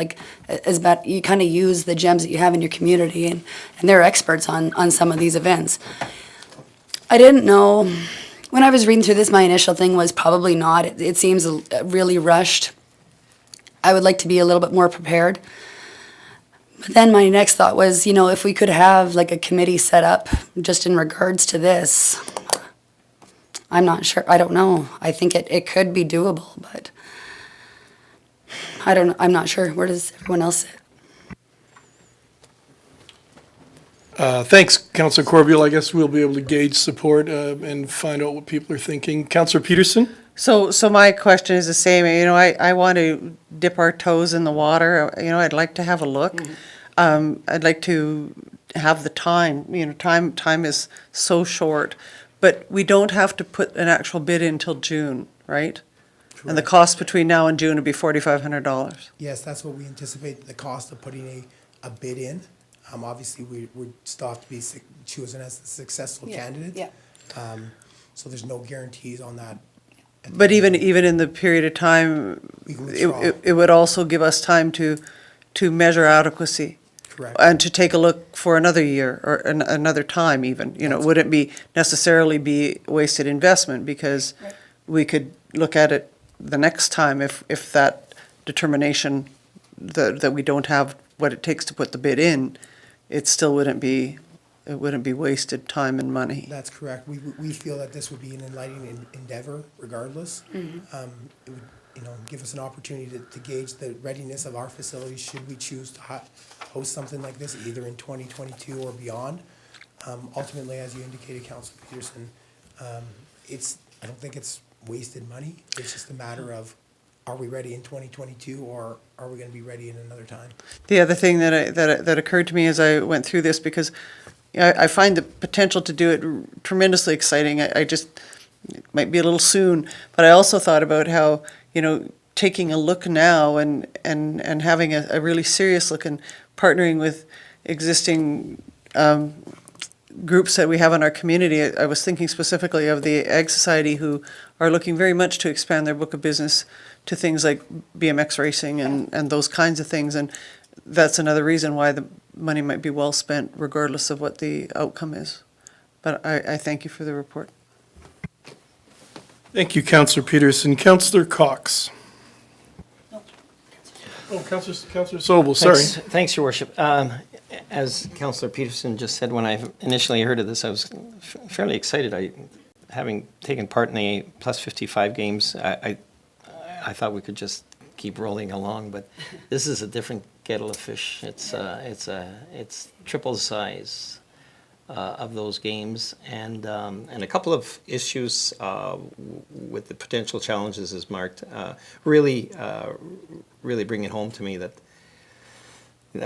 You kind of use the gems that you have in your community, and they're experts on some of these events. I didn't know, when I was reading through this, my initial thing was probably not. It seems really rushed. I would like to be a little bit more prepared. But then my next thought was, if we could have a committee set up just in regards to this, I'm not sure. I don't know. I think it could be doable, but I'm not sure. Where does everyone else sit? Thanks, Councillor Corbeil. I guess we'll be able to gauge support and find out what people are thinking. Councillor Peterson? So my question is the same, I want to dip our toes in the water, I'd like to have a look. I'd like to have the time, time is so short, but we don't have to put an actual bid in till June, right? And the Correct. cost between now and June would be $4,500. Yes, that's what we anticipate, the cost of putting a bid in. Obviously, we still have to be chosen as the successful candidate. Yeah. So there's no guarantees on that. But even in the period of time, We can withdraw. it would also give us time to measure adequacy. Correct. And to take a look for another year or another time even, wouldn't be necessarily be wasted investment because Right. we could look at it the next time if that determination that we don't have what it takes to put the bid in, it still wouldn't be wasted time and money. That's correct. We feel that this would be an enlightening endeavor regardless. It would, give us an opportunity to gauge the readiness of our facilities should we choose to host something like this, either in 2022 or beyond. Ultimately, as you indicated, Councilor Peterson, I don't think it's wasted money. It's just a matter of, are we ready in 2022 or are we going to be ready in another time? The other thing that occurred to me as I went through this, because I find the potential to do it tremendously exciting. I just, it might be a little soon, but I also thought about how, taking a look now and having a really serious look and partnering with existing groups that we have in our community. I was thinking specifically of the Ag Society, who are looking very much to expand their book of business to things like BMX racing and those kinds of things. And that's another reason why the money might be well spent regardless of what the outcome is. But I thank you for the report. Thank you, Councillor Peterson. Councillor Cox. Oh, Councillor Sobel, sorry. Thanks, Your Worship. As Councillor Peterson just said, when I initially heard of this, I was fairly excited. Having taken part in the plus 55 games, I thought we could just keep rolling along, but this is a different kettle of fish. It's triple the size of those games, and a couple of issues with the potential challenges is marked. Really bring it home to me that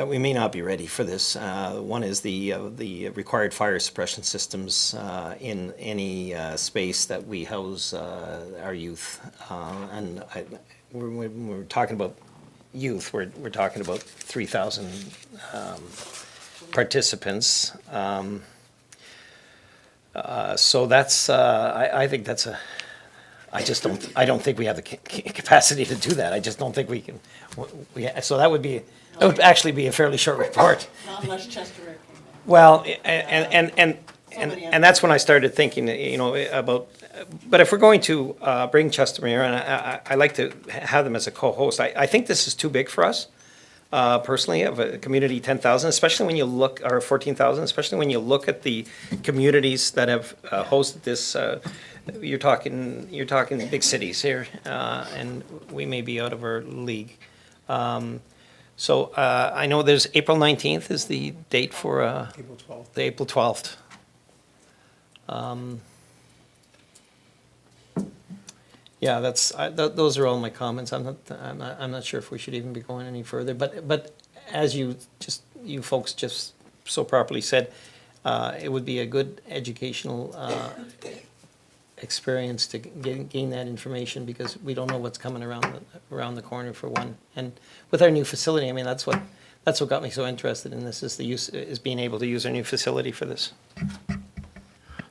we may not be ready for this. One is the required fire suppression systems in any space that we house our youth. And when we're talking about youth, we're talking about 3,000 participants. So that's I think that's a. I don't think we have the capacity to do that. I just don't think we can. So that would actually be a fairly short report. Not unless Chester came in. Well, and that's when I started thinking, about. But if we're going to bring Chestermere, and I like to have them as a co-host, I think this is too big for us. Personally, of a community 10,000, especially when you look, or 14,000, especially when you look at the communities that have hosted this. You're talking big cities here, and we may be out of our league. So I know there's April 19th is the date for April 12th. the April 12th. Yeah, those are all my comments. I'm not sure if we should even be going any further. But as you folks just so properly said, it would be a good educational experience to gain that information, because we don't know what's coming around the corner, for one. And with our new facility, I mean, that's what got me so interested in this, is being able to use our new facility for this.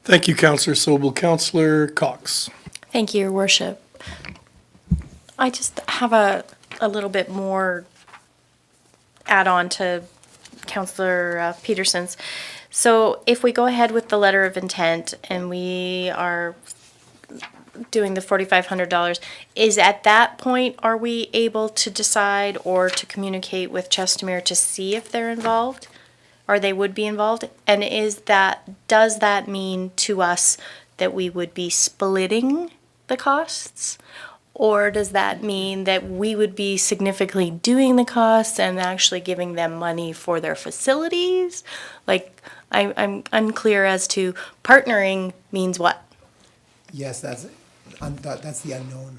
Thank you, Councillor Sobel. Councillor Cox. Thank you, Your Worship. I just have a little bit more add-on to Councillor Peterson's. So if we go ahead with the letter of intent and we are doing the $4,500, is at that point, are we able to decide or to communicate with Chestermere to see if they're involved, or they would be involved? And does that mean to us that we would be splitting the costs? Or does that mean that we would be significantly doing the costs and actually giving them money for their facilities? Like, I'm unclear as to partnering means what. Yes, That's the unknown,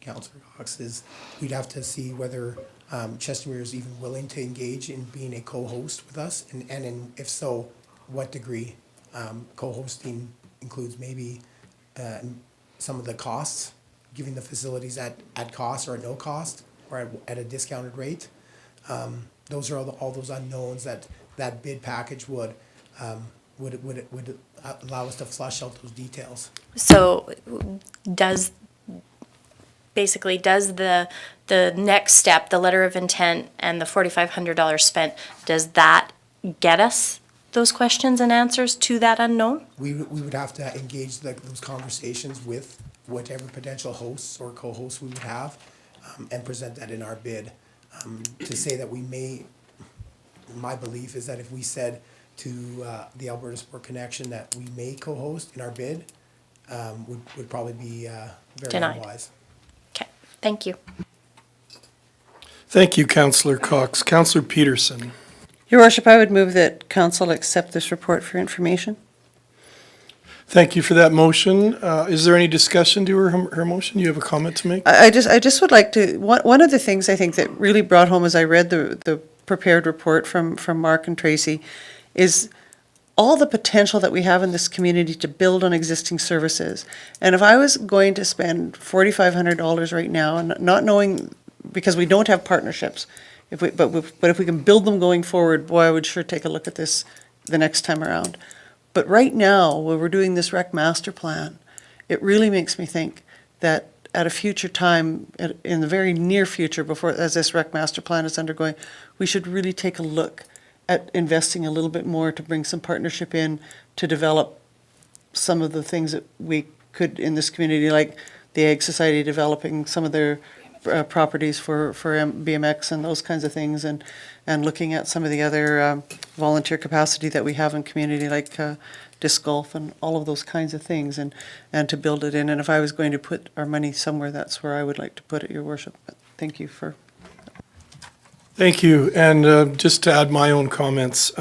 Councillor Cox, is we'd have to see whether Chestermere is even willing to engage in being a co-host with us, and if so, what degree. Co-hosting includes maybe some of the costs, giving the facilities at cost or at no cost, or at a discounted rate. Those are all those unknowns that bid package would allow us to flush out those details. So does the next step, the letter of intent and the $4,500 spent, does that get us those questions and answers to that unknown? We would have to engage those conversations with whatever potential hosts or co-hosts we would have, and present that in our bid. To say that we may, my belief is that if we said to the Alberta Sport Connection that we may co-host in our bid, would probably be very Denied. unwise. Okay, thank you. Thank you, Councillor Cox. Councillor Peterson. Your worship, I would move that council accept this report for information. Thank you for that motion. Is there any discussion to her motion? You have a comment to make? I just would like to, one of the things I think that really brought home as I read the prepared report from Mark and Tracy is all the potential that we have in this community to build on existing services. And if I was going to spend $4,500 right now, and not knowing, because we don't have partnerships, but if we can build them going forward, boy, I would sure take a look at this the next time around. But right now, when we're doing this rec master plan, it really makes me think that at a future time, in the very near future, as this rec master plan is undergoing, we should really take a look at investing a little bit more to bring some partnership in to develop some of the things that we could in this community, like the Ag Society developing some of their properties for BMX and those kinds of things, and looking at some of the other volunteer capacity that we have in community, like disc golf and all of those kinds of things, and to build it in. And if I was going to put our money somewhere, that's where I would like to put it, Your Worship. But thank you for. Thank you. And just to add my own comments,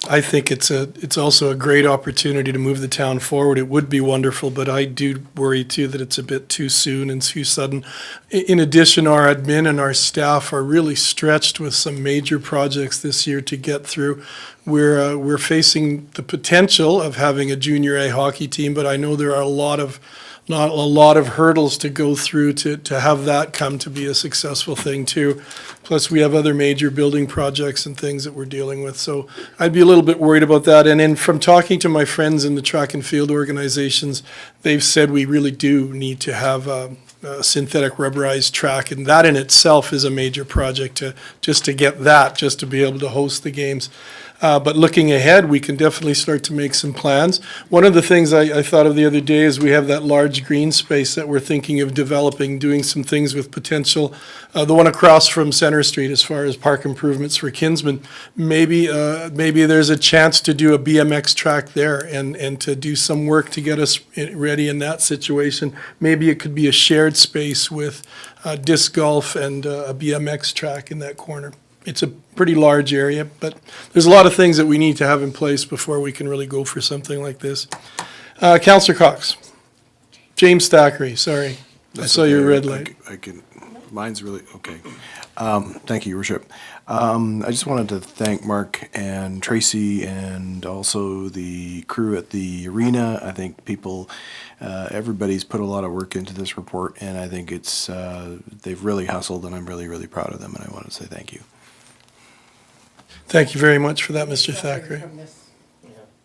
I think it's also a great opportunity to move the town forward. It would be wonderful, but I do worry too that it's a bit too soon and too sudden. In addition, our admin and our staff are really stretched with some major projects this year to get through. We're facing the potential of having a junior A hockey team, but I know there are not a lot of hurdles to go through to have that come to be a successful thing too. Plus, we have other major building projects and things that we're dealing with. So I'd be a little bit worried about that. And then from talking to my friends in the track and field organizations, they've said we really do need to have a synthetic rubberized track. And that in itself is a major project just to be able to host the games. But looking ahead, we can definitely start to make some plans. One of the things I thought of the other day is we have that large green space that we're thinking of developing, doing some things with potential. The one across from Center Street, as far as park improvements for Kinsman, maybe there's a chance to do a BMX track there and to do some work to get us ready in that situation. Maybe it could be a shared space with disc golf and a BMX track in that corner. It's a pretty large area, but there's a lot of things that we need to have in place before we can really go for something like this. Councillor Cox. James Thackeray, sorry. I saw your red light. Mine's really, okay. Thank you, Your Worship. I just wanted to thank Mark and Tracy and also the crew at the arena. I think everybody's put a lot of work into this report, and I think they've really hustled, and I'm really, really proud of them, and I want to say thank you. Thank you very much for that, Mr. Thackeray. From this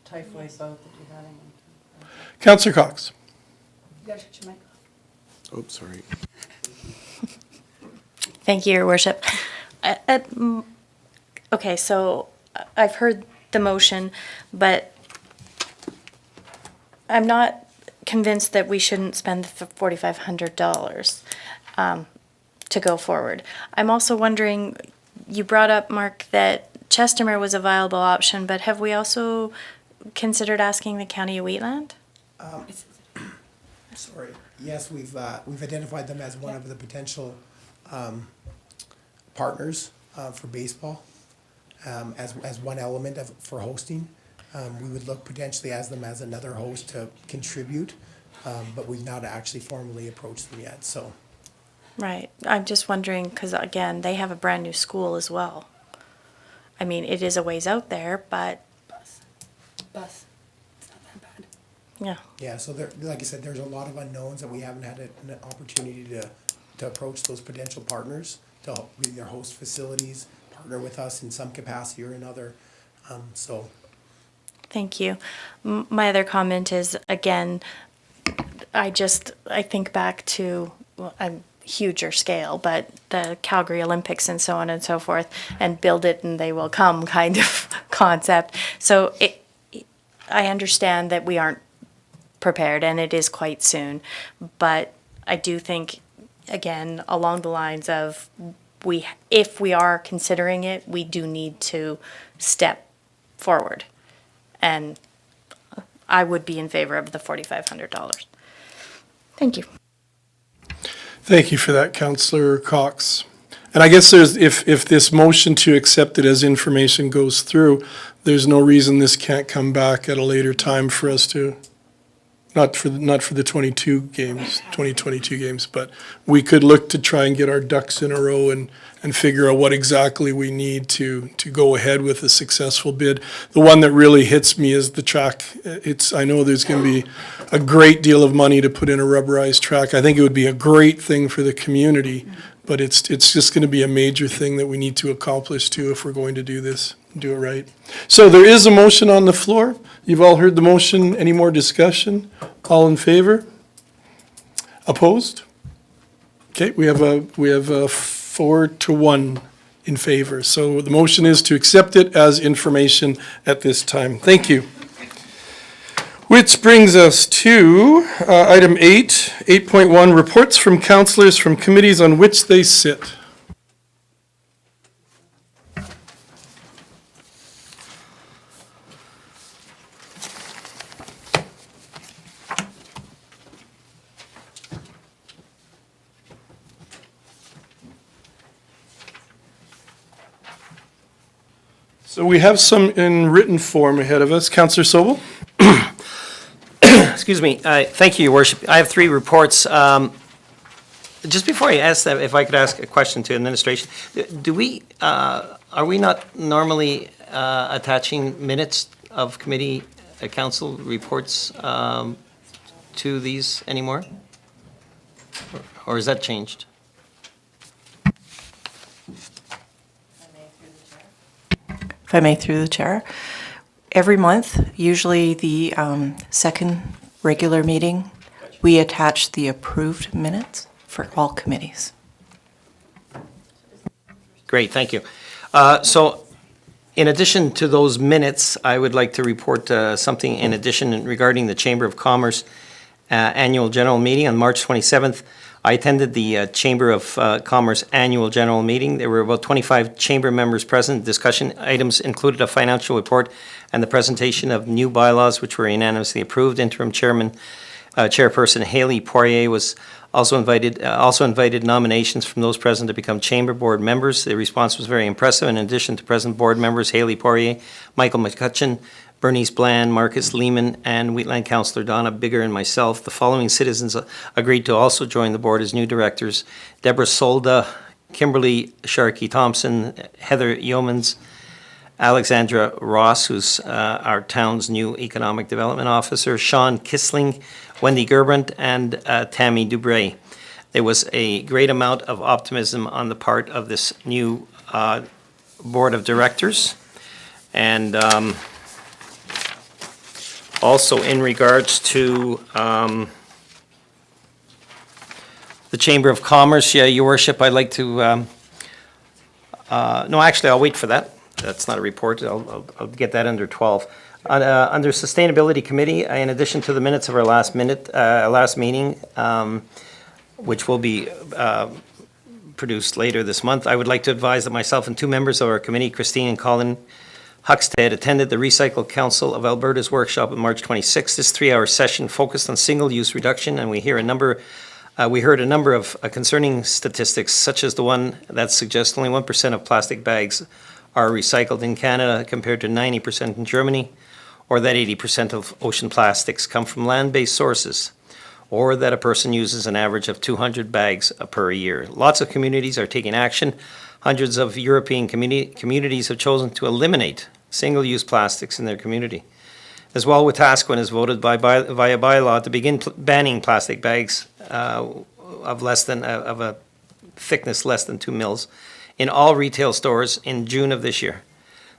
typhoid bout that you had in. Councillor Cox. You gotta shut your mic off. Oh, sorry. Thank you, Your Worship. Okay, so I've heard the motion, but I'm not convinced that we shouldn't spend the $4,500 to go forward. I'm also wondering, you brought up, Mark, that Chestermere was a viable option, but have we also considered asking the County of Wheatland? Sorry. Yes, we've identified them as one of the potential partners for baseball, as one element for hosting. We would look potentially as them as another host to contribute but we've not actually formally approached them yet, so. Right. I'm just wondering, because again, they have a brand-new school as well. I mean, it is a ways out there, but, Bus. It's not that bad. yeah. Yeah, so there, like I said, there's a lot of unknowns that we haven't had an opportunity to approach those potential partners to help either host facilities, partner with us in some capacity or another. So, Thank you. My other comment is, again, I think back to, well, I'm huger scale, but the Calgary Olympics and so on and so forth, and build it and they will come kind of concept. So I understand that we aren't prepared and it is quite soon, but I do think, again, along the lines of if we are considering it, we do need to step forward. And I would be in favor of the $4,500. Thank you. Thank you for that, Councillor Cox. And I guess if this motion to accept it as information goes through, there's no reason this can't come back at a later time for us to, not for the 2022 games, but we could look to try and get our ducks in a row and figure out what exactly we need to go ahead with a successful bid. The one that really hits me is the track. I know there's going to be a great deal of money to put in a rubberized track. I think it would be a great thing for the community, but it's just going to be a major thing that we need to accomplish too if we're going to do this, do it right. So there is a motion on the floor. You've all heard the motion. Any more discussion? All in favor? Opposed? Okay, we have a 4-1 in favor. So the motion is to accept it as information at this time. Thank you. Which brings us to item 8.1, reports from councillors from committees on which they sit. So we have some in written form ahead of us. Councillor Sobel? Excuse me. Thank you, Your Worship. I have three reports. Just before I ask that, if I could ask a question to administration, are we not normally attaching minutes of committee council reports to these anymore? Or has that changed? If I may, through the chair. Every month, usually the second regular meeting, we attach the approved minutes for all committees. Great, thank you. So in addition to those minutes, I would like to report something in addition regarding the Chamber of Commerce Annual General Meeting on March 27th. I attended the Chamber of Commerce Annual General Meeting. There were about 25 chamber members present. Discussion items included a financial report and the presentation of new bylaws, which were unanimously approved. Interim Chairperson Haley Poirier was also invited nominations from those present to become Chamber Board members. The response was very impressive. In addition to present board members Haley Poirier, Michael McCutcheon, Bernice Bland, Marcus Lehman, and Wheatland Councillor Donna Bigger and myself, the following citizens agreed to also join the board as new directors: Deborah Solda, Kimberly Sharkey Thompson, Heather Yeomans, Alexandra Ross, who's our town's new economic development officer, Sean Kissling, Wendy Gerbrandt, and Tammy Dubray. There was a great amount of optimism on the part of this new board of directors. And also in regards to the Chamber of Commerce, yeah, Your Worship, I'd like to, no, actually, I'll wait for that. That's not a report. I'll get that under 12. Under Sustainability Committee, in addition to the minutes of our last meeting, which will be produced later this month, I would like to advise that myself and two members of our committee, Christine and Colin Huxted, attended the Recycle Council of Alberta's workshop on March 26th. This 3-hour session focused on single-use reduction, and we heard a number of concerning statistics, such as the one that suggests only 1% of plastic bags are recycled in Canada compared to 90% in Germany, or that 80% of ocean plastics come from land-based sources. or that a person uses an average of 200 bags per year. Lots of communities are taking action. Hundreds of European communities have chosen to eliminate single-use plastics in their community. As well, Wetaskiwin has voted via bylaw to begin banning plastic bags of a thickness less than 2 mils in all retail stores in June of this year.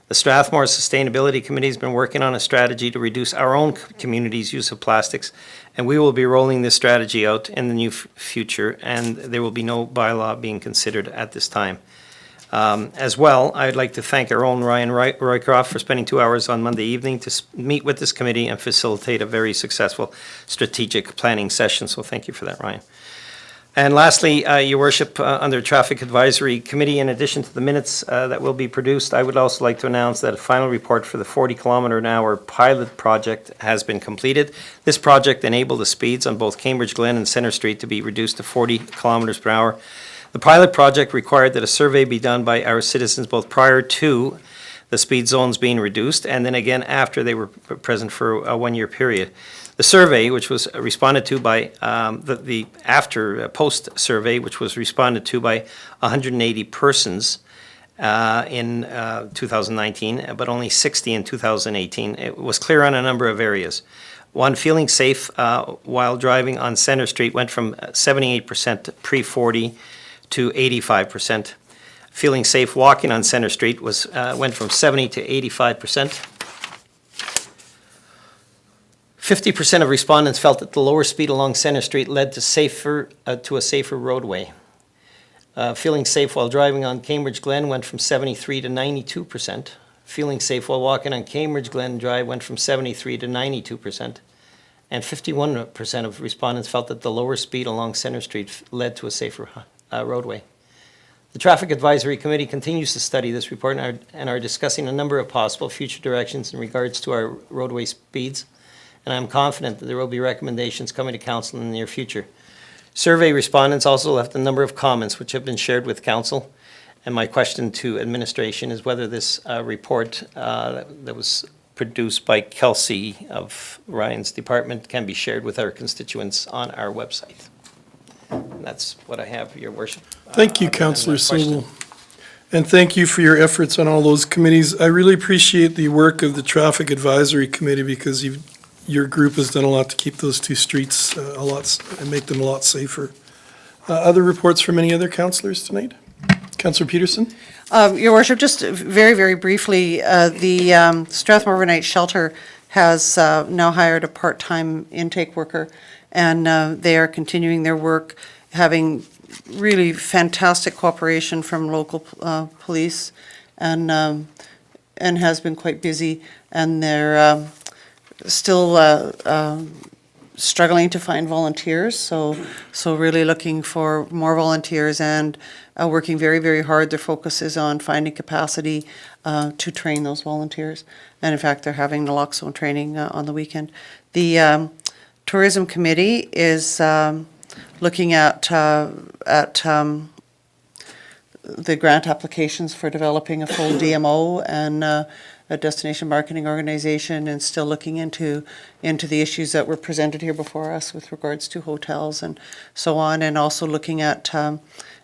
The Strathmore Sustainability Committee has been working on a strategy to reduce our own community's use of plastics, and we will be rolling this strategy out in the near future, and there will be no bylaw being considered at this time. As well, I'd like to thank our own Ryan Roycroft for spending 2 hours on Monday evening to meet with this committee and facilitate a very successful strategic planning session, so thank you for that, Ryan. And lastly, Your Worship, under Traffic Advisory Committee, in addition to the minutes that will be produced, I would also like to announce that a final report for the 40-kilometer-an-hour pilot project has been completed. This project enabled the speeds on both Cambridge Glen and Centre Street to be reduced to 40 kilometers per hour. The pilot project required that a survey be done by our citizens both prior to the speed zones being reduced and then again after they were present for a 1-year period. The survey, which was responded to by post survey, which was responded to by 180 persons in 2019, but only 60 in 2018. It was clear on a number of areas. One, feeling safe while driving on Centre Street went from 78% pre-40 to 85%. Feeling safe walking on Centre Street went from 70 to 85%. 50% of respondents felt that the lower speed along Centre Street led to a safer roadway. Feeling safe while driving on Cambridge Glen went from 73 to 92%. Feeling safe while walking on Cambridge Glen Drive went from 73 to 92%. And 51% of respondents felt that the lower speed along Centre Street led to a safer roadway. The Traffic Advisory Committee continues to study this report and are discussing a number of possible future directions in regards to our roadway speeds, and I'm confident that there will be recommendations coming to Council in the near future. Survey respondents also left a number of comments which have been shared with Council, and my question to administration is whether this report that was produced by Kelsey of Ryan's department can be shared with our constituents on our website. And that's what I have, Your Worship. Thank you, Councillor Sobel. And thank you for your efforts on all those committees. I really appreciate the work of the Traffic Advisory Committee because your group has done a lot to keep those two streets and make them a lot safer. Other reports from any other councillors tonight? Councillor Peterson? Your Worship, just very, very briefly, the Strathmore Overnight Shelter has now hired a part-time intake worker, and they are continuing their work, having really fantastic cooperation from local police, and has been quite busy, and they're still struggling to find volunteers, so really looking for more volunteers and working very, very hard. Their focus is on finding capacity to train those volunteers. And in fact, they're having naloxone training on the weekend. The Tourism Committee is looking at the grant applications for developing a full DMO and a destination marketing organization, and still looking into the issues that were presented here before us with regards to hotels and so on, and also looking at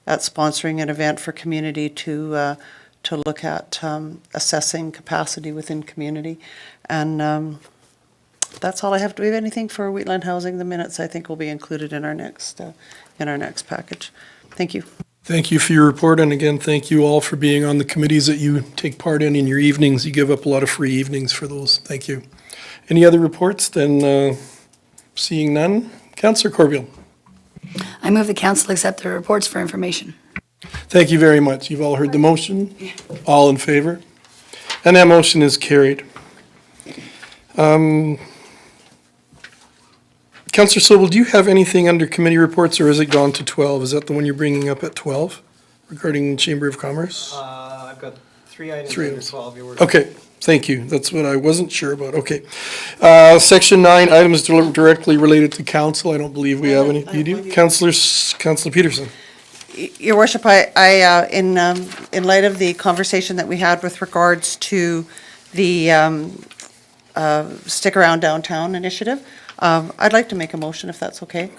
sponsoring an event for community to look at assessing capacity within community. And that's all I have. Do we have anything for Wheatland Housing? The minutes, I think, will be included in our next package. Thank you. Thank you for your report, and again, thank you all for being on the committees that you take part in your evenings. You give up a lot of free evenings for those. Thank you. Any other reports? Then seeing none, Councillor Corbeil. I move the council accept the reports for information. Thank you very much. You've all heard the motion. All in favor? And that motion is carried. Councillor Sobel, do you have anything under committee reports, or has it gone to 12? Is that the one you're bringing up at 12 regarding Chamber of Commerce? I've got 3 items Three under items. 12. Your Worship. Okay, thank you. That's what I wasn't sure about. Okay. Section 9, items directly related to council. I don't believe we have any. You do? Councillor Peterson. Your Worship, I in light of the conversation that we had with regards to the Stick Around Downtown initiative, I'd like to make a motion if that's okay.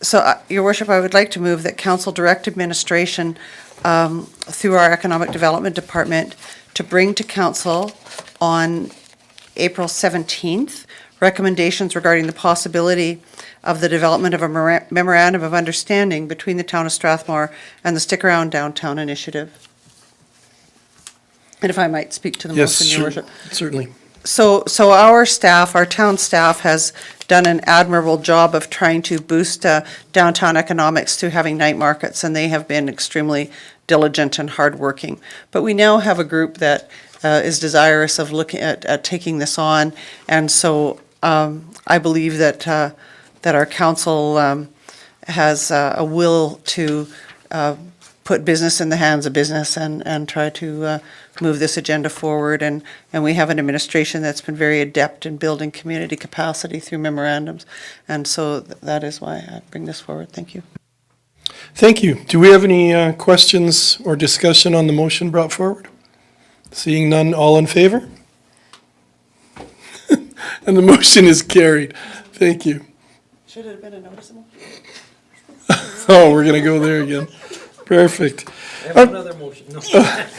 So, Your Worship, I would like to move that council direct administration through our Economic Development Department to bring to council on April 17th recommendations regarding the possibility of the development of a memorandum of understanding between the town of Strathmore and the Stick Around Downtown Initiative. And if I might speak to the Yes, motion, Your sure, Worship. certainly. So our staff, our town staff has done an admirable job of trying to boost downtown economics through having night markets, and they have been extremely diligent and hardworking. But we now have a group that is desirous of looking at taking this on, and so I believe that that our council has a will to put business in the hands of business and try to move this agenda forward. And we have an administration that's been very adept in building community capacity through memorandums. And so that is why I bring this forward. Thank you. Thank you. Do we have any questions or discussion on the motion brought forward? Seeing none, all in favor? And the motion is carried. Thank you. Should it have been a noticeable? Oh, we're going to go there again. Perfect. I have another motion. No.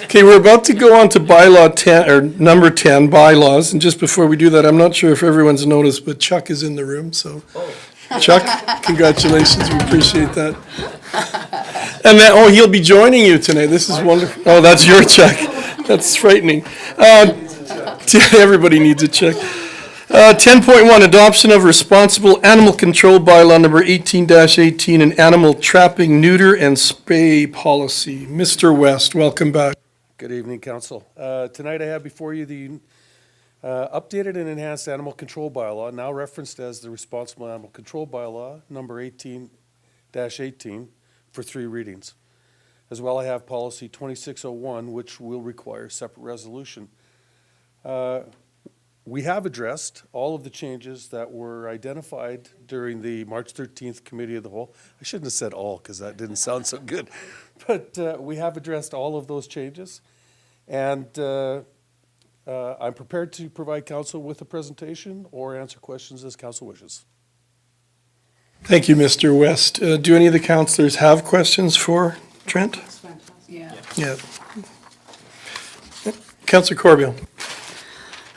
Okay, we're about to go on to bylaw 10, or number 10, bylaws. And just before we do that, I'm not sure if everyone's noticed, but Chuck is in the room, so. Chuck, congratulations, we appreciate that. And then, oh, he'll be joining you tonight. This is wonderful. Oh, that's your Chuck. That's frightening. Everybody needs a check. 10.1, adoption of responsible animal control bylaw number 18-18, an animal trapping, neuter, and spay policy. Mr. West, welcome back. Good evening, Council. Tonight I have before you the updated and enhanced animal control bylaw, now referenced as the responsible animal control bylaw number 18-18 for 3 readings. As well, I have policy 2601, which will require separate resolution. We have addressed all of the changes that were identified during the March 13th Committee of the Whole. I shouldn't have said all because that didn't sound so good. But we have addressed all of those changes. And I'm prepared to provide council with a presentation or answer questions as council wishes. Thank you, Mr. West. Do any of the councillors have questions for Trent? Yeah. Councillor Corbeil.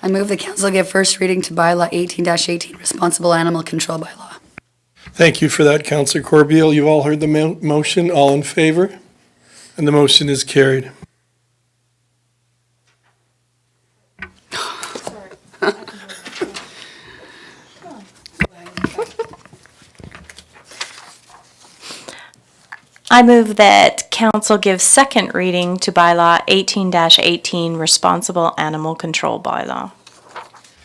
I move the council give first reading to bylaw 18-18, responsible animal control bylaw. Thank you for that, Councillor Corbeil. You've all heard the motion. All in favor? And the motion is carried. I move that council give second reading to bylaw 18-18, responsible animal control bylaw.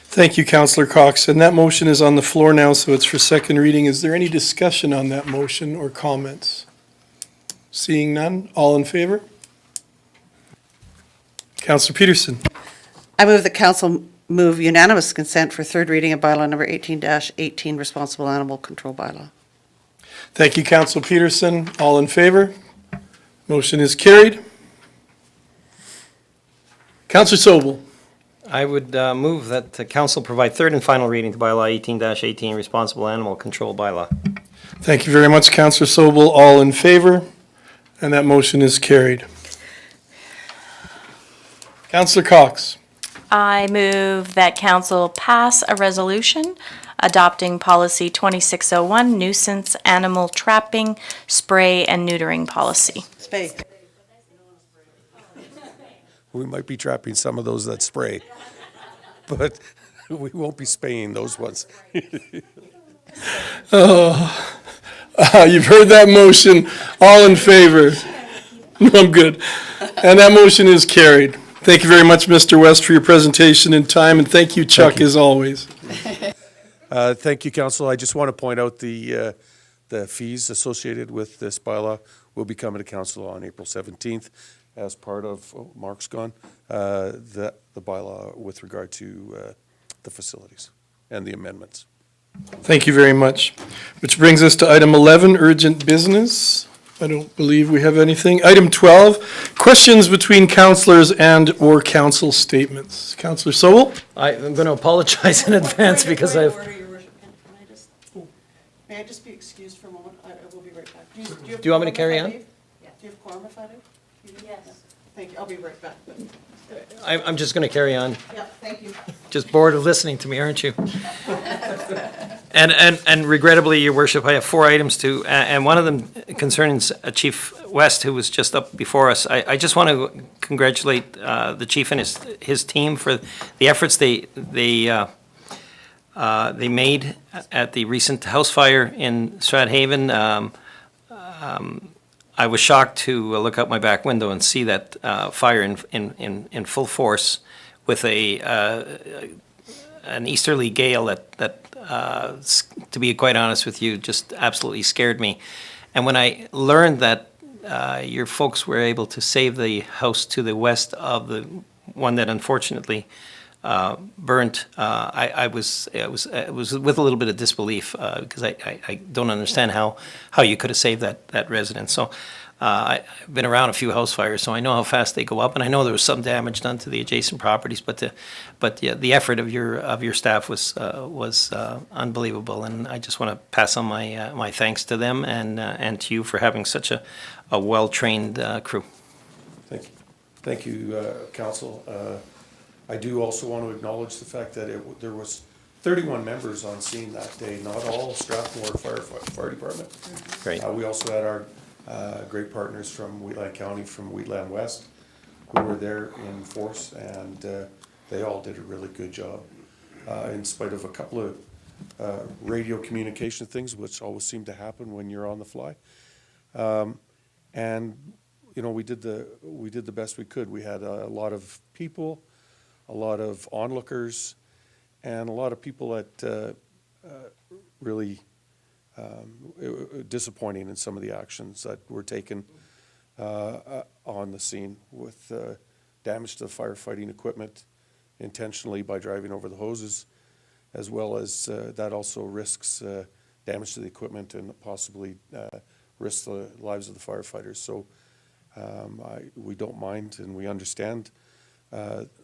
Thank you, Councillor Cox. And that motion is on the floor now, so it's for second reading. Is there any discussion on that motion or comments? Seeing none, all in favor? Councillor Peterson. I move that council move unanimous consent for third reading of bylaw number 18-18, responsible animal control bylaw. Thank you, Councillor Peterson. All in favor? Motion is carried. Councillor Sobel. I would move that the council provide third and final reading to bylaw 18-18, responsible animal control bylaw. Thank you very much, Councillor Sobel. All in favor? And that motion is carried. Councillor Cox. I move that council pass a resolution adopting policy 2601, nuisance animal trapping, spray, and neutering policy. Spay. We might be trapping some of those that spray, but we won't be spaying those ones. You've heard that motion. All in favor? No, I'm good. And that motion is carried. Thank you very much, Mr. West, for your presentation in time, and thank you, Chuck, as always. Thank you, Council. I just want to point out the fees associated with this bylaw will be coming to Council on April 17th as part of, Mark's gone, the bylaw with regard to the facilities and the amendments. Thank you very much. Which brings us to item 11, urgent business. I don't believe we have anything. Item 12, questions between councillors and/or council statements. Councillor Sobel? I'm going to apologize in advance because I've... May I just be excused for a moment? I will be right back. Do you want me to carry on? Do you have quorum if I do? Yes. Thank you, I'll be right back. I'm just going to carry on. Yeah, thank you. Just bored of listening to me, aren't you? And regrettably, Your Worship, I have 4 items to, and one of them concerns Chief West, who was just up before us. I just want to congratulate the chief and his team for the efforts they made at the recent house fire in Strathaven. I was shocked to look out my back window and see that fire in full force with an easterly gale that to be quite honest with you, just absolutely scared me. And when I learned that your folks were able to save the house to the west of the one that unfortunately burnt, I was with a little bit of disbelief because I don't understand how you could have saved that residence. So I've been around a few house fires, so I know how fast they go up, and I know there was some damage done to the adjacent properties. But the effort of your staff was unbelievable, and I just want to pass on my thanks to them and to you for having such a well-trained crew. Thank you, Council. I do also want to acknowledge the fact that there was 31 members on scene that day, not all Strathmore Fire Department. Great. We also had our great partners from Wheatland County, from Wheatland West, who were there in force, and they all did a really good job. In spite of a couple of radio communication things, which always seem to happen when you're on the fly. And, you know, we did the best we could. We had a lot of people, a lot of onlookers, and a lot of people that really disappointing in some of the actions that were taken on the scene with damage to the firefighting equipment intentionally by driving over the hoses, as well as that also risks damage to the equipment and possibly risks the lives of the firefighters. So we don't mind, and we understand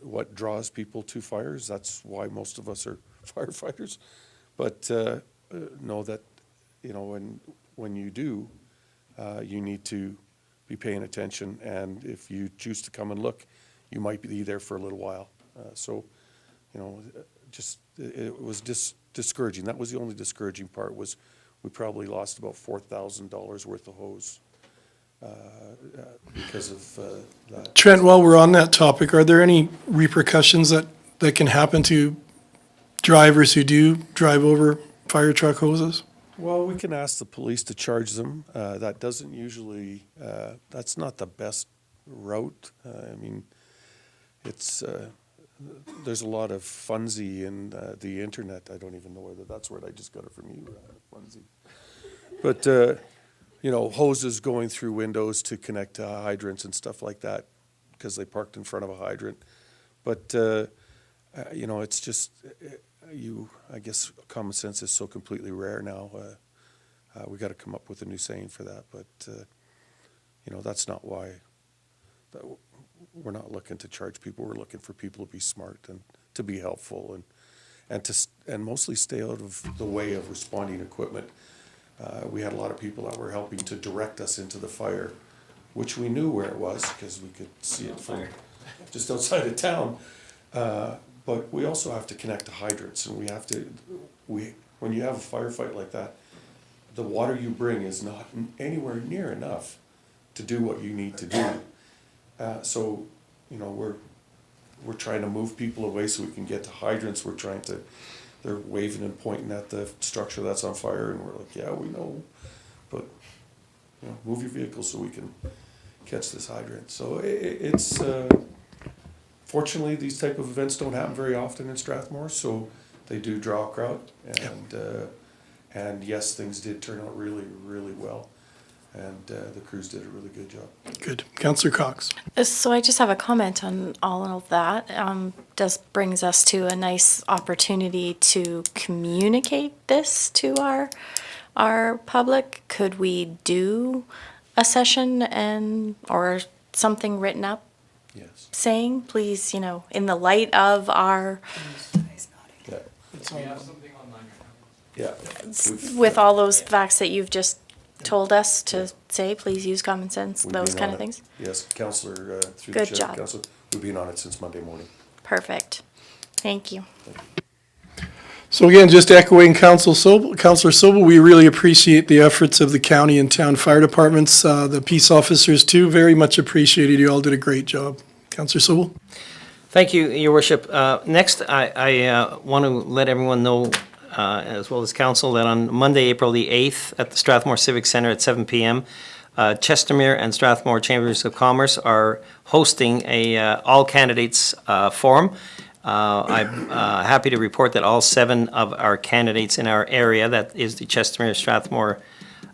what draws people to fires. That's why most of us are firefighters. But know that, you know, when you do, you need to be paying attention. And if you choose to come and look, you might be there for a little while. So, you know, it was discouraging. That was the only discouraging part, was we probably lost about $4,000 worth of hose because of that. Trent, while we're on that topic, are there any repercussions that can happen to drivers who do drive over fire truck hoses? Well, we can ask the police to charge them. That doesn't usually, that's not the best route. I mean, it's, there's a lot of funsy in the internet. I don't even know whether that's where I just got it from you, funsy. But, you know, hoses going through windows to connect to hydrants and stuff like that because they parked in front of a hydrant. But, you know, it's just, I guess common sense is so completely rare now. We got to come up with a new saying for that. But, you know, that's not why. We're not looking to charge people. We're looking for people to be smart and to be helpful and mostly stay out of the way of responding equipment. We had a lot of people that were helping to direct us into the fire, which we knew where it was because we could see it from just outside of town. But we also have to connect to hydrants, and when you have a firefight like that, the water you bring is not anywhere near enough to do what you need to do. So, you know, we're trying to move people away so we can get to hydrants. They're waving and pointing at the structure that's on fire, and we're like, yeah, we know, but, you know, move your vehicle so we can catch this hydrant. So it's fortunately, these type of events don't happen very often in Strathmore, so they do draw a crowd. And yes, things did turn out really, really well. And the crews did a really good job. Good. Councillor Cox. So I just have a comment on all of that. Just brings us to a nice opportunity to communicate this to our public. Could we do a session or something written up? Yes. Saying, please, you know, in the light of our. Yeah. We have something online right Yeah. with all those facts that you've just told us to say, please use common sense, We've those been kind on of it. things? Yes, Counselor, through the Good chair, job. Counselor, we've been on it since Monday morning. Perfect. Thank you. So again, just echoing Councilor Sobel, we really appreciate the efforts of the county and town fire departments, the peace officers too, very much appreciated. You all did a great job. Councilor Sobel? Thank you, Your Worship. Next, I want to let everyone know, as well as council, that on Monday, April the 8th, at the Strathmore Civic Centre at 7 p.m., Chestermere and Strathmore Chambers of Commerce are hosting a all candidates forum. I'm happy to report that all 7 of our candidates in our area, that is the Chestermere-Strathmore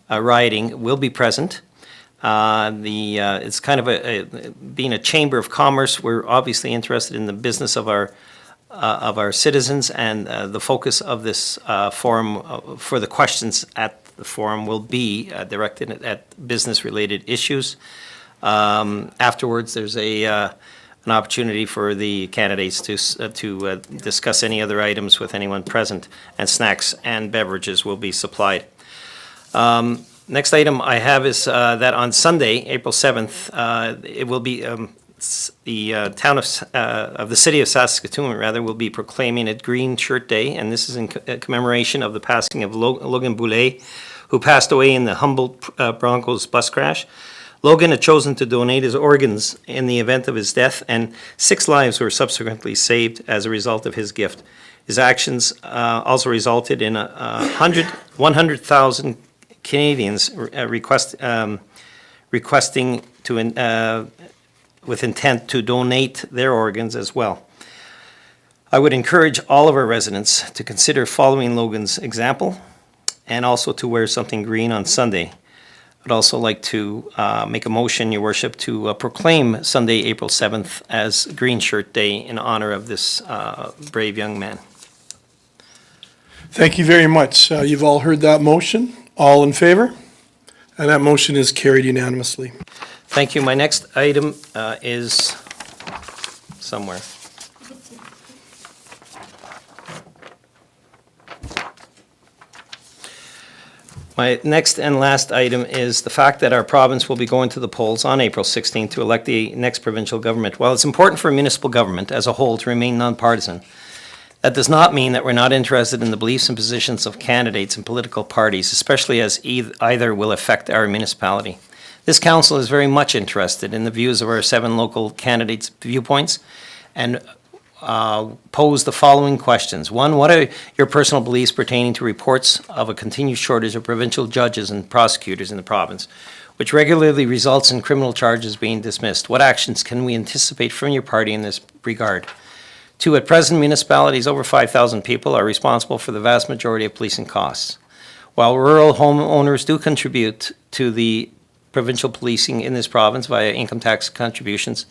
riding, will be present. It's kind of being a chamber of commerce. We're obviously interested in the business of our citizens, and the focus of this forum for the questions at the forum will be directed at business-related issues. Afterwards, there's an opportunity for the candidates to discuss any other items with anyone present, and snacks and beverages will be supplied. Next item I have is that on Sunday, April 7th, it will be the town of the city of Saskatoon, rather, will be proclaiming it Green Shirt Day, and this is in commemoration of the passing of Logan Boulay, who passed away in the Humboldt Broncos bus crash. Logan had chosen to donate his organs in the event of his death, and 6 lives were subsequently saved as a result of his gift. His actions also resulted in 100,000 Canadians requesting to, with intent to donate their organs as well. I would encourage all of our residents to consider following Logan's example, and also to wear something green on Sunday. I'd also like to make a motion, Your Worship, to proclaim Sunday, April 7th as Green Shirt Day in honor of this brave young man. Thank you very much. You've all heard that motion. All in favor? And that motion is carried unanimously. Thank you. My next item is somewhere. My next and last item is the fact that our province will be going to the polls on April 16th to elect the next provincial government. While it's important for municipal government as a whole to remain nonpartisan, that does not mean that we're not interested in the beliefs and positions of candidates and political parties, especially as either will affect our municipality. This council is very much interested in the views of our 7 local candidates' viewpoints, and pose the following questions. 1, what are your personal beliefs pertaining to reports of a continued shortage of provincial judges and prosecutors in the province, which regularly results in criminal charges being dismissed? What actions can we anticipate from your party in this regard? 2, at present, municipalities over 5,000 people are responsible for the vast majority of policing costs. While rural homeowners do contribute to the provincial policing in this province via income tax contributions,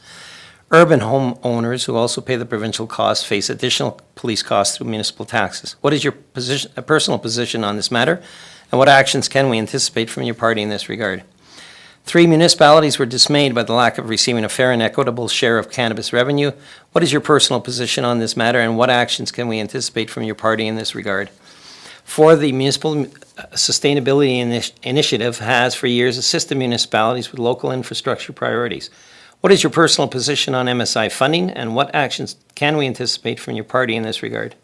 urban homeowners who also pay the provincial costs face additional police costs through municipal taxes. What is your personal position on this matter, and what actions can we anticipate from your party in this regard? 3, municipalities were dismayed by the lack of receiving a fair and equitable share of cannabis revenue. What is your personal position on this matter, and what actions can we anticipate from your party in this regard? 4, the Municipal Sustainability Initiative has for years assisted municipalities with local infrastructure priorities. What is your personal position on MSI funding, and what actions can we anticipate from your party in this regard?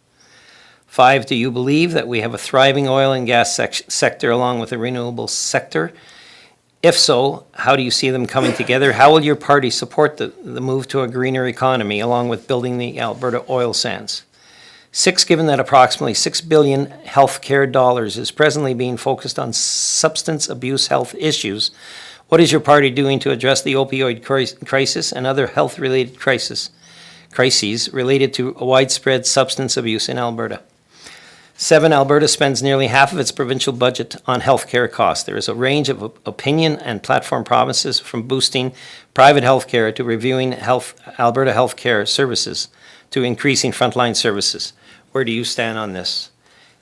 5, do you believe that we have a thriving oil and gas sector along with a renewable sector? If so, how do you see them coming together? How will your party support the move to a greener economy along with building the Alberta oil sands? 6, given that approximately $6 billion healthcare dollars is presently being focused on substance abuse health issues, what is your party doing to address the opioid crisis and other health-related crises related to widespread substance abuse in Alberta? 7, Alberta spends nearly half of its provincial budget on healthcare costs. There is a range of opinion and platform provinces, from boosting private healthcare to reviewing Alberta healthcare services to increasing frontline services. Where do you stand on this?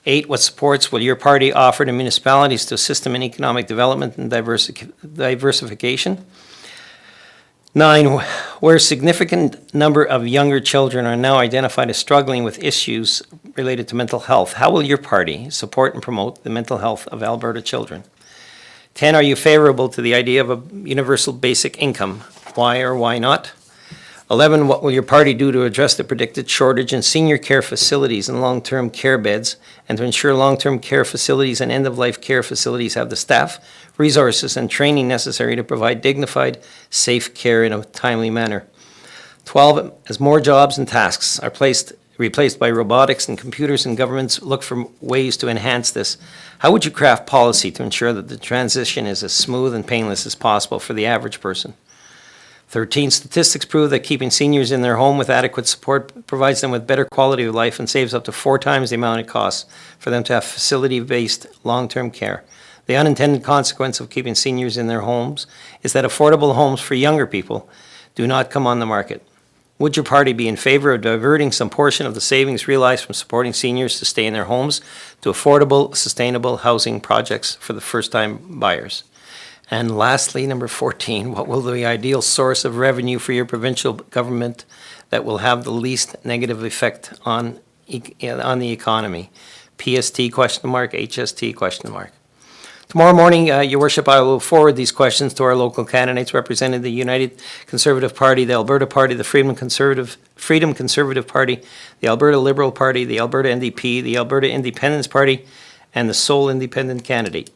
8, what supports will your party offer to municipalities to assist them in economic development and diversification? 9, where a significant number of younger children are now identified as struggling with issues related to mental health, how will your party support and promote the mental health of Alberta children? 10, are you favorable to the idea of a universal basic income? Why or why not? 11, what will your party do to address the predicted shortage in senior care facilities and long-term care beds, and to ensure long-term care facilities and end-of-life care facilities have the staff, resources, and training necessary to provide dignified, safe care in a timely manner? 12, as more jobs and tasks are replaced by robotics and computers, and governments look for ways to enhance this, how would you craft policy to ensure that the transition is as smooth and painless as possible for the average person? 13, statistics prove that keeping seniors in their home with adequate support provides them with better quality of life and saves up to 4 times the amount it costs for them to have facility-based long-term care. The unintended consequence of keeping seniors in their homes is that affordable homes for younger people do not come on the market. Would your party be in favor of diverting some portion of the savings realized from supporting seniors to stay in their homes to affordable, sustainable housing projects for the first-time buyers? And lastly, number 14, what will the ideal source of revenue for your provincial government that will have the least negative effect on the economy? PST ? HST ? Tomorrow morning, Your Worship, I will forward these questions to our local candidates representing the United Conservative Party, the Alberta Party, the Freedom Conservative Party, the Alberta Liberal Party, the Alberta NDP, the Alberta Independence Party, and the sole independent candidate.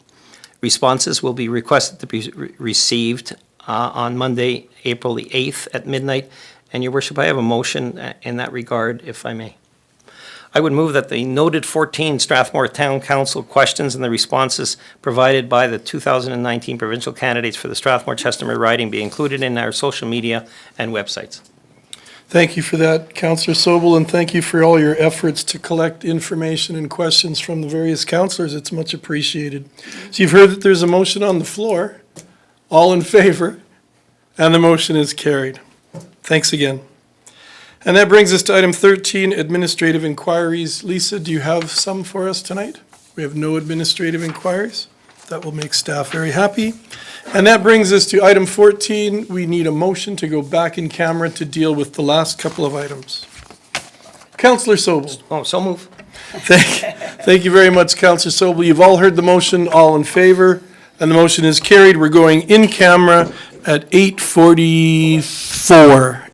Responses will be requested to be received on Monday, April the 8th at midnight. And Your Worship, I have a motion in that regard, if I may. I would move that the noted 14 Strathmore Town Council questions and the responses provided by the 2019 provincial candidates for the Strathmore-Chestermere riding be included in our social media and websites. Thank you for that, Councillor Sobel, and thank you for all your efforts to collect information and questions from the various councillors. It's much appreciated. So you've heard that there's a motion on the floor. All in favor? And the motion is carried. Thanks again. And that brings us to item 13, administrative inquiries. Lisa, do you have some for us tonight? We have no administrative inquiries. That will make staff very happy. And that brings us to item 14. We need a motion to go back in camera to deal with the last couple of items. Councillor Sobel. Oh, so move. Thank you very much, Councillor Sobel. You've all heard the motion, all in favor, and the motion is carried. We're going in camera at 8:44.